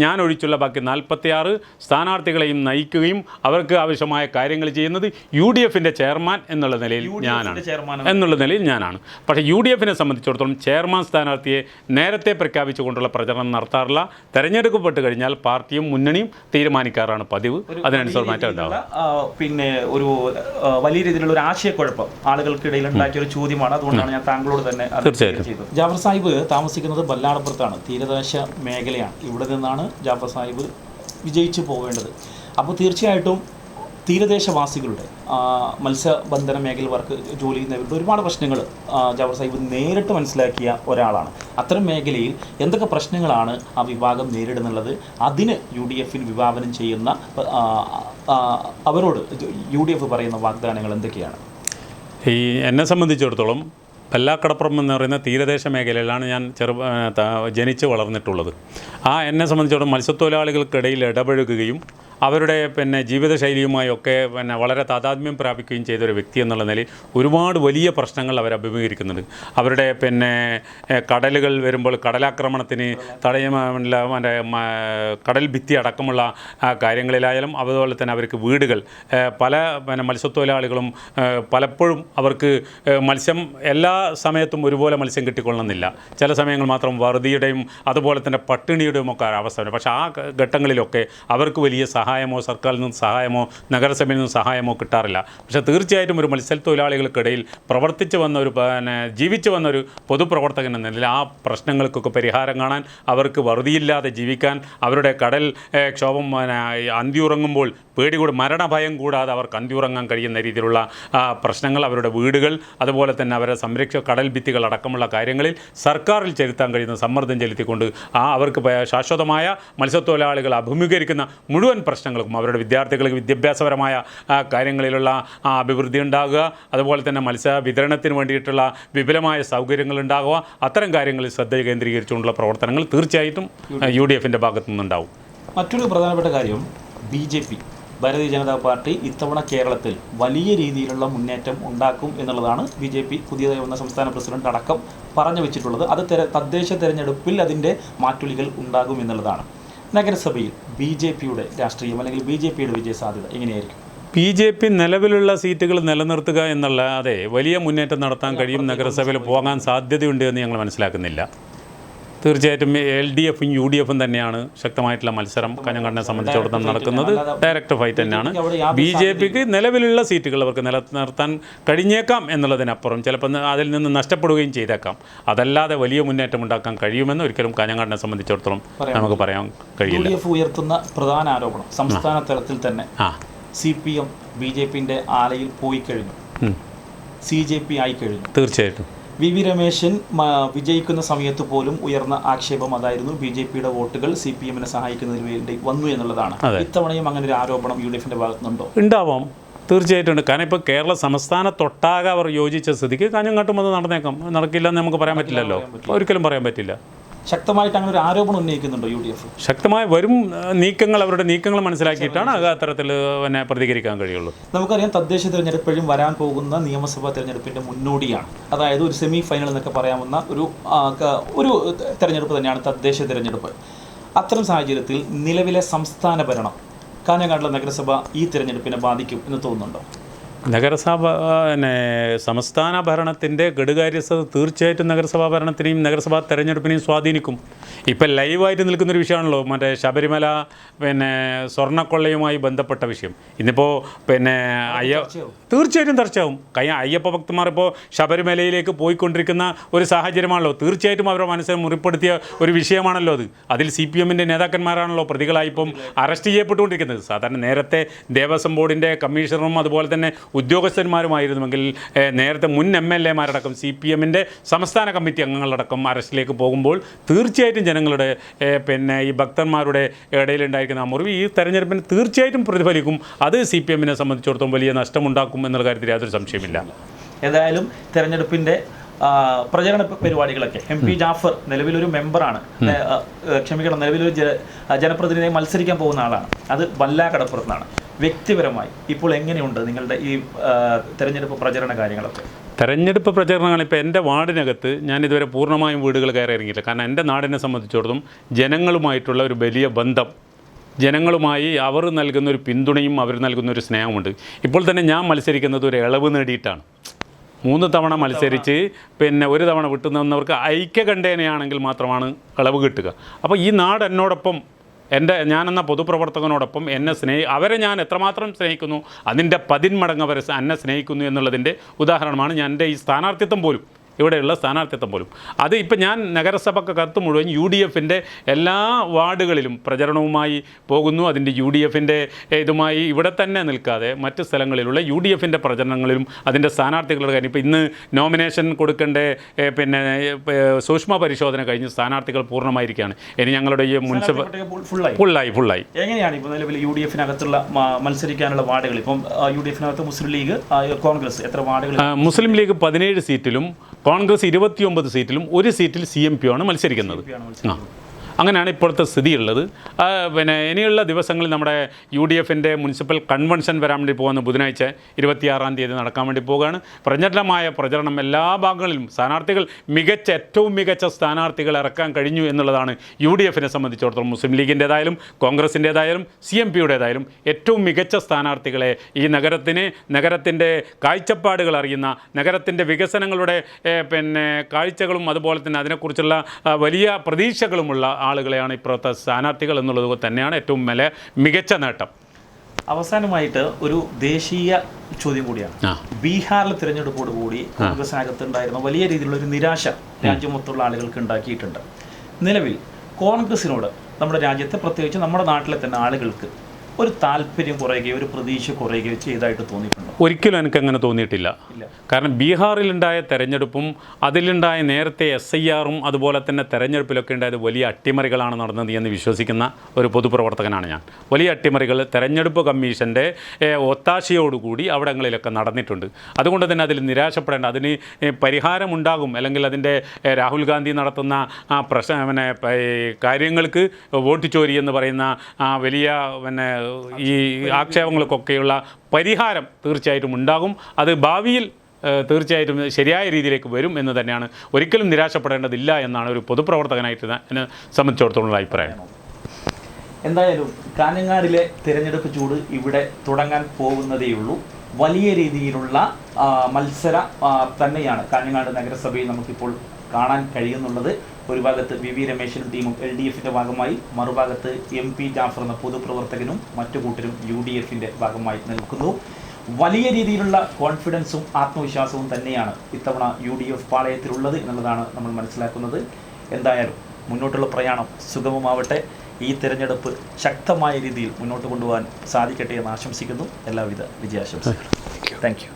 ഞാൻ ഒഴിച്ചുള്ള ബാക്കി 46 സ്ഥാനാർത്ഥികളെയും നയിക്കുകയും അവർക്ക് ആവശ്യമായ കാര്യങ്ങൾ ചെയ്യുന്നത് UDF ചെയർമാൻ എന്നുള്ള നിലയിൽ ഞാനാണ്. പക്ഷേ UDF സംബന്ധിച്ചിടത്തോളം ചെയർമാൻ സ്ഥാനാർത്ഥിയെ നേരത്തെ പ്രഖ്യാപിച്ചുകൊണ്ടുള്ള പ്രചരണം നടത്താറില്ല. തെരഞ്ഞെടുക്കപ്പെട്ട് കഴിഞ്ഞാൽ പാർട്ടിയും മുന്നണിയും തീരുമാനിക്കാറാണ് പതിവ്. അതിനനുസരിച്ച് മാറ്റം ഉണ്ടാവും. പിന്നെ ഒരു വലിയ രീതിയിലുള്ള ഒരു ആശയക്കുഴപ്പം ആളുകൾക്കിടയിൽ ഉണ്ടാക്കിയ ഒരു ചോദ്യമാണ്. അതുകൊണ്ടാണ് ഞാൻ താങ്കളോട് തന്നെ തീർച്ചയായിട്ടും. ജാഫർ സാഹിബ് താമസിക്കുന്നത് ബല്ലാടപ്പുറത്താണ്, തീരദേശ മേഖലയാണ്. ഇവിടെ നിന്നാണ് ജാഫർ സാഹിബ് വിജയിച്ചു പോവേണ്ടത്. അപ്പോൾ തീർച്ചയായിട്ടും തീരദേശവാസികളുടെ മത്സ്യബന്ധന മേഖലവർക്ക് ജോലി ചെയ്യുന്നവരുടെ ഒരുപാട് പ്രശ്നങ്ങൾ ജാഫർ സാഹിബ് നേരിട്ട് മനസ്സിലാക്കിയ ഒരാളാണ്. അത്തരം മേഖലയിൽ എന്തൊക്കെ പ്രശ്നങ്ങളാണ് ആ വിഭാഗം നേരിടുന്നുള്ളത്, അതിന് UDF വിഭാവനം ചെയ്യുന്ന അവരോട് UDF പറയുന്ന വാഗ്ദാനങ്ങൾ എന്തൊക്കെയാണ്? എന്നെ സംബന്ധിച്ചിടത്തോളം പല്ലാക്കടപ്പുറം എന്ന് പറയുന്ന തീരദേശ മേഖലയിലാണ് ഞാൻ ജനിച്ച് വളർന്നിട്ടുള്ളത്. എന്നെ സംബന്ധിച്ചിടത്തോളം മത്സ്യത്തൊഴിലാളികൾക്കിടയിൽ ഇടപഴകുകയും അവരുടെ പിന്നെ ജീവിതശൈലിയുമായൊക്കെ പിന്നെ വളരെ താതാത്മ്യം പ്രാപിക്കുകയും ചെയ്തൊരു വ്യക്തി എന്നുള്ള നിലയിൽ ഒരുപാട് വലിയ പ്രശ്നങ്ങൾ അവർ അഭിമുഖീകരിക്കുന്നുണ്ട്. അവരുടെ പിന്നെ കടലുകൾ വരുമ്പോൾ കടലാക്രമണത്തിന് തടയുന്ന കടൽ ഭിത്തി അടക്കമുള്ള കാര്യങ്ങളിലായാലും അതുപോലെ തന്നെ അവർക്ക് വീടുകൾ പല പിന്നെ മത്സ്യത്തൊഴിലാളികളും പലപ്പോഴും അവർക്ക് മത്സ്യം എല്ലാ സമയത്തും ഒരുപോലെ മത്സ്യം കിട്ടിക്കൊള്ളണമെന്നില്ല. ചില സമയങ്ങൾ മാത്രം വറുതിയുടെയും അതുപോലെ തന്നെ പട്ടിണിയുടെയും ഒക്കെ അവസ്ഥ. പക്ഷേ ആ ഘട്ടങ്ങളിലൊക്കെ അവർക്ക് വലിയ സഹായമോ സർക്കാരിൽ നിന്ന് സഹായമോ നഗരസഭയിൽ നിന്ന് സഹായമോ കിട്ടാറില്ല. പക്ഷേ തീർച്ചയായിട്ടും ഒരു മത്സ്യത്തൊഴിലാളികൾക്കിടയിൽ പ്രവർത്തിച്ച് വന്ന ഒരു ജീവിച്ചു വന്നൊരു പൊതുപ്രവർത്തകൻ എന്ന നിലയിൽ ആ പ്രശ്നങ്ങൾക്കൊക്കെ പരിഹാരം കാണാൻ, അവർക്ക് വറുതിയില്ലാതെ ജീവിക്കാൻ, അവരുടെ കടൽ ക്ഷോഭം അന്തിയുറങ്ങുമ്പോൾ മരണഭയം കൂടാതെ അവർക്ക് അന്തിയുറങ്ങാൻ കഴിയുന്ന രീതിയിലുള്ള പ്രശ്നങ്ങൾ, അവരുടെ വീടുകൾ, അതുപോലെ തന്നെ അവരുടെ കടൽ ഭിത്തികൾ അടക്കമുള്ള കാര്യങ്ങളിൽ സർക്കാരിൽ ചെലുത്താൻ കഴിയുന്ന സമ്മർദ്ദം ചെലുത്തിക്കൊണ്ട് അവർക്ക് ശാശ്വതമായ മത്സ്യത്തൊഴിലാളികൾ അഭിമുഖീകരിക്കുന്ന മുഴുവൻ പ്രശ്നങ്ങൾക്കും അവരുടെ വിദ്യാർത്ഥികൾക്ക് വിദ്യാഭ്യാസപരമായ കാര്യങ്ങളിലുള്ള അഭിവൃദ്ധി ഉണ്ടാകുക, അതുപോലെ തന്നെ മത്സ്യ വിതരണത്തിന് വേണ്ടിയിട്ടുള്ള വിപുലമായ സൗകര്യങ്ങൾ ഉണ്ടാകുക, അത്തരം കാര്യങ്ങളിൽ ശ്രദ്ധ കേന്ദ്രീകരിച്ചുകൊണ്ടുള്ള പ്രവർത്തനങ്ങൾ തീർച്ചയായിട്ടും UDF ഭാഗത്തു നിന്നുണ്ടാവും. മറ്റൊരു പ്രധാനപ്പെട്ട കാര്യം BJP ഭാരതീയ ജനതാ പാർട്ടി ഇത്തവണ കേരളത്തിൽ വലിയ രീതിയിലുള്ള മുന്നേറ്റം ഉണ്ടാക്കും എന്നുള്ളതാണ് BJP പുതിയതായി വന്ന സംസ്ഥാന പ്രസിഡന്റ് അടക്കം പറഞ്ഞു വെച്ചിട്ടുള്ളത്. അത് തദ്ദേശ തെരഞ്ഞെടുപ്പിൽ അതിൻ്റെ മാറ്റുലികൾ ഉണ്ടാകും എന്നുള്ളതാണ്. നഗരസഭയിൽ BJPയുടെ രാഷ്ട്രീയം അല്ലെങ്കിൽ BJPയുടെ വിജയ സാധ്യത എങ്ങനെയായിരിക്കും? BJP നിലവിലുള്ള സീറ്റുകൾ നിലനിർത്തുക എന്നല്ലാതെ വലിയ മുന്നേറ്റം നടത്താൻ കഴിയും, നഗരസഭയിൽ പോകാൻ സാധ്യതയുണ്ട് എന്ന് ഞങ്ങൾ മനസ്സിലാക്കുന്നില്ല. തീർച്ചയായിട്ടും LDFും UDFും തന്നെയാണ് ശക്തമായിട്ടുള്ള മത്സരം കാഞ്ഞങ്ങാടിനെ സംബന്ധിച്ചിടത്തോളം നടക്കുന്നത്. ഡയറക്റ്റ് ഫൈറ്റ് തന്നെയാണ്. BJPക്ക് നിലവിലുള്ള സീറ്റുകൾ അവർക്ക് നിലനിർത്താൻ കഴിഞ്ഞേക്കാം എന്നുള്ളതിനപ്പുറം ചിലപ്പോൾ അതിൽ നിന്ന് നഷ്ടപ്പെടുകയും ചെയ്തേക്കാം. അതല്ലാതെ വലിയ മുന്നേറ്റം ഉണ്ടാക്കാൻ കഴിയുമെന്ന് ഒരിക്കലും കാഞ്ഞങ്ങാടിനെ സംബന്ധിച്ചിടത്തോളം നമുക്ക് പറയാൻ കഴിയില്ല. UDF ഉയർത്തുന്ന പ്രധാന ആരോപണം സംസ്ഥാന തലത്തിൽ തന്നെ CPM BJPന്റെ ആലയിൽ പോയി കഴിഞ്ഞു, CJP ആയി കഴിഞ്ഞു. തീർച്ചയായിട്ടും VV രമേശൻ വിജയിക്കുന്ന സമയത്ത് പോലും ഉയർന്ന ആക്ഷേപം അതായിരുന്നു BJPയുടെ വോട്ടുകൾ CPMനെ സഹായിക്കുന്നതിന് വേണ്ടി വന്നു എന്നുള്ളതാണ്. ഇത്തവണയും അങ്ങനെ ഒരു ആരോപണം UDFന്റെ ഭാഗത്തുനിന്നുണ്ടോ? ഉണ്ടാവാം, തീർച്ചയായിട്ടും ഉണ്ട്. കാരണം ഇപ്പോൾ കേരള സംസ്ഥാനത്തൊട്ടാകെ അവർ യോജിച്ച സ്ഥിതിക്ക് കാഞ്ഞങ്ങാട്ടും അത് നടന്നേക്കാം. നടക്കില്ലെന്ന് നമുക്ക് പറയാൻ പറ്റില്ലല്ലോ, ഒരിക്കലും പറയാൻ പറ്റില്ല. ശക്തമായിട്ട് അങ്ങനെ ഒരു ആരോപണം ഉന്നയിക്കുന്നുണ്ടോ UDF? ശക്തമായ വരും നീക്കങ്ങൾ, അവരുടെ നീക്കങ്ങൾ മനസ്സിലാക്കിയിട്ടാണ് അത്തരത്തിൽ പിന്നെ പ്രതികരിക്കാൻ കഴിയുള്ളൂ. നമുക്കറിയാം തദ്ദേശ തിരഞ്ഞെടുപ്പോഴും വരാൻ പോകുന്ന നിയമസഭാ തിരഞ്ഞെടുപ്പിൻ്റെ മുന്നോടിയാണ്. അതായത് ഒരു സെമി ഫൈനൽ എന്നൊക്കെ പറയാവുന്ന ഒരു തിരഞ്ഞെടുപ്പ് തന്നെയാണ് തദ്ദേശ തിരഞ്ഞെടുപ്പ്. അത്തരം സാഹചര്യത്തിൽ നിലവിലെ സംസ്ഥാന ഭരണം കാഞ്ഞങ്ങാടിലെ നഗരസഭ ഈ തിരഞ്ഞെടുപ്പിനെ ബാധിക്കും എന്ന് തോന്നുന്നുണ്ടോ? നഗരസഭ സംസ്ഥാന ഭരണത്തിൻ്റെ ഘടുകാര്യസ്ഥത തീർച്ചയായിട്ടും നഗരസഭാ ഭരണത്തിനെയും നഗരസഭാ തെരഞ്ഞെടുപ്പിനെയും സ്വാധീനിക്കും. ഇപ്പം ലൈവായിട്ട് നിൽക്കുന്നൊരു വിഷയമാണല്ലോ മറ്റേ ശബരിമല സ്വർണ്ണക്കൊള്ളയുമായി ബന്ധപ്പെട്ട വിഷയം. ഇന്നിപ്പോൾ തീർച്ചയായിട്ടും ചർച്ചയാവും. അയ്യപ്പ ഭക്തന്മാർ ഇപ്പോൾ ശബരിമലയിലേക്ക് പോയിക്കൊണ്ടിരിക്കുന്ന ഒരു സാഹചര്യമാണല്ലോ. തീർച്ചയായിട്ടും അവരുടെ മനസ്സിനെ മുറിപ്പെടുത്തിയ ഒരു വിഷയമാണല്ലോ അത്. അതിൽ CPMൻ്റെ നേതാക്കന്മാരാണല്ലോ പ്രതികളായി ഇപ്പം അറസ്റ്റ് ചെയ്യപ്പെട്ടുകൊണ്ടിരിക്കുന്നത്. സാധാരണ നേരത്തെ ദേവസ്വം ബോർഡിൻ്റെ കമ്മീഷണറും അതുപോലെ തന്നെ ഉദ്യോഗസ്ഥന്മാരുമായിരുന്നുവെങ്കിൽ നേരത്തെ മുൻ MLAമാരടക്കം CPMൻ്റെ സംസ്ഥാന കമ്മിറ്റി അംഗങ്ങളടക്കം അറസ്റ്റിലേക്ക് പോകുമ്പോൾ തീർച്ചയായിട്ടും ജനങ്ങളുടെ ഈ ഭക്തന്മാരുടെ ഇടയിലുണ്ടായിരിക്കുന്ന മുറിവ് ഈ തെരഞ്ഞെടുപ്പിന് തീർച്ചയായിട്ടും പ്രതിഫലിക്കും. അത് CPMനെ സംബന്ധിച്ചിടത്തോളം വലിയ നഷ്ടമുണ്ടാക്കും എന്നുള്ള കാര്യത്തിൽ യാതൊരു സംശയമില്ല. ഏതായാലും തെരഞ്ഞെടുപ്പിൻ്റെ പ്രചരണ പരിപാടികളൊക്കെ MP ജാഫർ നിലവിലൊരു മെമ്പറാണ്, നിലവിലൊരു ജനപ്രതിനിധിയെ മത്സരിക്കാൻ പോകുന്ന ആളാണ്. അത് വല്ലാക്കടപ്പുറത്താണ്. വ്യക്തിപരമായി ഇപ്പോൾ എങ്ങനെയുണ്ട് നിങ്ങളുടെ ഈ തെരഞ്ഞെടുപ്പ് പ്രചരണ കാര്യങ്ങളൊക്കെ? തെരഞ്ഞെടുപ്പ് പ്രചരണങ്ങൾ ഇപ്പോൾ എൻ്റെ വാർഡിനകത്ത് ഞാനിതുവരെ പൂർണ്ണമായും വീടുകൾ കയറി ഇറങ്ങിയില്ല. കാരണം എൻ്റെ നാടിനെ സംബന്ധിച്ചിടത്തോളം ജനങ്ങളുമായിട്ടുള്ള ഒരു വലിയ ബന്ധം, ജനങ്ങളുമായി അവർ നൽകുന്നൊരു പിന്തുണയും അവർ നൽകുന്നൊരു സ്നേഹമുണ്ട്. ഇപ്പോൾ തന്നെ ഞാൻ മത്സരിക്കുന്നത് ഒരു ഇളവ് നേടിയിട്ടാണ്. 3 തവണ മത്സരിച്ച് ഒരു തവണ വിട്ടുനിന്നവർക്ക് ഐക്യകണ്ഠേനയാണെങ്കിൽ മാത്രമാണ് ഇളവ് കിട്ടുക. അപ്പോൾ ഈ നാട് എന്നോടൊപ്പം ഞാനെന്ന പൊതുപ്രവർത്തകനോടൊപ്പം അവരെ ഞാൻ എത്രമാത്രം സ്നേഹിക്കുന്നു അതിൻ്റെ 10 മടങ്ങ് അവർ എന്നെ സ്നേഹിക്കുന്നു എന്നുള്ളതിൻ്റെ ഉദാഹരണമാണ് ഞാൻ എൻ്റെ ഈ സ്ഥാനാർത്ഥിത്വം പോലും, ഇവിടെയുള്ള സ്ഥാനാർത്ഥിത്വം പോലും. അത് ഇപ്പം ഞാൻ നഗരസഭക്കകത്ത് മുഴുവൻ UDFൻ്റെ എല്ലാ വാർഡുകളിലും പ്രചരണവുമായി പോകുന്നു. അതിൻ്റെ UDFൻ്റെ ഇതുമായി ഇവിടെ തന്നെ നിൽക്കാതെ മറ്റ് സ്ഥലങ്ങളിലുള്ള UDFൻ്റെ പ്രചരണങ്ങളിലും അതിൻ്റെ സ്ഥാനാർത്ഥികളുടെ കാര്യം. ഇപ്പോൾ ഇന്ന് നോമിനേഷൻ കൊടുക്കേണ്ട സൂക്ഷ്മ പരിശോധന കഴിഞ്ഞ് സ്ഥാനാർത്ഥികൾ പൂർണ്ണമായിരിക്കുകയാണ്. ഇനി ഞങ്ങളുടെ ഈ മുനിസിപ്പൽ ഫുള്ളായി. എങ്ങനെയാണ് ഇപ്പോൾ നിലവിൽ UDFനകത്തുള്ള മത്സരിക്കാനുള്ള വാർഡുകൾ? ഇപ്പം UDFനകത്ത് മുസ്ലിം ലീഗ്, കോൺഗ്രസ് എത്ര വാർഡുകൾ? മുസ്ലിം ലീഗ് 17 സീറ്റിലും കോൺഗ്രസ് 29 സീറ്റിലും 1 സീറ്റിൽ CMP ആണ് മത്സരിക്കുന്നത്. അങ്ങനെയാണ് ഇപ്പോഴത്തെ സ്ഥിതിയുള്ളത്. ഇനിയുള്ള ദിവസങ്ങളിൽ നമ്മുടെ UDFൻ്റെ മുനിസിപ്പൽ കൺവെൻഷൻ വരാൻ വേണ്ടി പോകുന്ന ബുധനാഴ്ച 26-ാം തീയതി നടക്കാൻ വേണ്ടി പോവുകയാണ്. പ്രചണ്ഡമായ പ്രചരണം എല്ലാ ഭാഗങ്ങളിലും സ്ഥാനാർത്ഥികൾ ഏറ്റവും മികച്ച സ്ഥാനാർത്ഥികൾ ഇറക്കാൻ കഴിഞ്ഞു എന്നുള്ളതാണ് UDFനെ സംബന്ധിച്ചിടത്തോളം. മുസ്ലിം ലീഗിൻ്റേതായാലും കോൺഗ്രസിൻ്റേതായാലും CMPയുടേതായാലും ഏറ്റവും മികച്ച സ്ഥാനാർത്ഥികളെ ഈ നഗരത്തിൻ്റെ കാഴ്ചപ്പാടുകൾ അറിയുന്ന, നഗരത്തിൻ്റെ വികസനങ്ങളുടെ കാഴ്ചകളും അതുപോലെ തന്നെ അതിനെക്കുറിച്ചുള്ള വലിയ പ്രതീക്ഷകളുമുള്ള ആളുകളെയാണ് ഇപ്പോഴത്തെ സ്ഥാനാർത്ഥികൾ എന്നുള്ളത് തന്നെയാണ് ഏറ്റവും മികച്ച നേട്ടം. അവസാനമായിട്ട് ഒരു ദേശീയ ചോദ്യം കൂടിയാണ്. ബീഹാറിലെ തിരഞ്ഞെടുപ്പോടുകൂടി കോൺഗ്രസിനകത്തുണ്ടായിരുന്ന വലിയ രീതിയിലുള്ള ഒരു നിരാശ രാജ്യം മൊത്തമുള്ള ആളുകൾക്ക് ഉണ്ടാക്കിയിട്ടുണ്ട്. നിലവിൽ കോൺഗ്രസിനോട് നമ്മുടെ രാജ്യത്തെ പ്രത്യേകിച്ച് നമ്മുടെ നാട്ടിലെ തന്നെ ആളുകൾക്ക് ഒരു താല്പര്യം കുറയുകയോ ഒരു പ്രതീക്ഷ കുറയുകയോ ചെയ്തതായിട്ട് തോന്നിയിട്ടുണ്ടോ? ഒരിക്കലും എനിക്ക് അങ്ങനെ തോന്നിയിട്ടില്ല. ഇല്ല. കാരണം ബീഹാറിലുണ്ടായ തെരഞ്ഞെടുപ്പും അതിലുണ്ടായ നേരത്തെ SIR-ഉം അതുപോലെ തന്നെ തെരഞ്ഞെടുപ്പിലൊക്കെ ഉണ്ടായത് വലിയ അട്ടിമറികളാണ് നടന്നത് എന്ന് വിശ്വസിക്കുന്ന ഒരു പൊതുപ്രവർത്തകനാണ് ഞാൻ. വലിയ അട്ടിമറികൾ തെരഞ്ഞെടുപ്പ് കമ്മീഷന്റെ ഒത്താശയോടുകൂടി അവിടങ്ങളിലൊക്കെ നടന്നിട്ടുണ്ട്. അതുകൊണ്ട് തന്നെ അതിൽ നിരാശപ്പെടേണ്ട, അതിന് പരിഹാരമുണ്ടാകും. അല്ലെങ്കിൽ അതിൻ്റെ രാഹുൽ ഗാന്ധി നടത്തുന്ന കാര്യങ്ങൾക്ക് വോട്ട് ചോരി എന്ന് പറയുന്ന വലിയ ഈ ആക്ഷേപങ്ങൾക്കൊക്കെയുള്ള പരിഹാരം തീർച്ചയായിട്ടും ഉണ്ടാകും. അത് ഭാവിയിൽ തീർച്ചയായിട്ടും ശരിയായ രീതിയിലേക്ക് വരും എന്ന് തന്നെയാണ്. ഒരിക്കലും നിരാശപ്പെടേണ്ടതില്ല എന്നാണ് ഒരു പൊതുപ്രവർത്തകനായിട്ട് എന്നെ സംബന്ധിച്ചിടത്തോളം അഭിപ്രായം. എന്തായാലും കാഞ്ഞങ്ങാടിലെ തിരഞ്ഞെടുപ്പ് ചൂട് ഇവിടെ തുടങ്ങാൻ പോകുന്നതേയുള്ളൂ. വലിയ രീതിയിലുള്ള മത്സര തന്നെയാണ് കാഞ്ഞങ്ങാട് നഗരസഭയിൽ നമുക്കിപ്പോൾ കാണാൻ കഴിയുന്നുള്ളത്. ഒരു ഭാഗത്ത് VV രമേശനും ടീമും LDF-ൻ്റെ ഭാഗമായി, മറുഭാഗത്ത് MP ജാഫർ എന്ന പൊതുപ്രവർത്തകനും മറ്റു കൂട്ടരും UDF-ൻ്റെ ഭാഗമായി നിൽക്കുന്നു. വലിയ രീതിയിലുള്ള കോൺഫിഡൻസും ആത്മവിശ്വാസവും തന്നെയാണ് ഇത്തവണ UDF പാളയത്തിലുള്ളത് എന്നുള്ളതാണ് നമ്മൾ മനസ്സിലാക്കുന്നത്. എന്തായാലും മുന്നോട്ടുള്ള പ്രയാണം സുഗമമാവട്ടെ. ഈ തിരഞ്ഞെടുപ്പ് ശക്തമായ രീതിയിൽ മുന്നോട്ട് കൊണ്ടുപോകാൻ സാധിക്കട്ടെ എന്ന് ആശംസിക്കുന്നു. എല്ലാവിധ വിജയാശംസകളും. Thank you.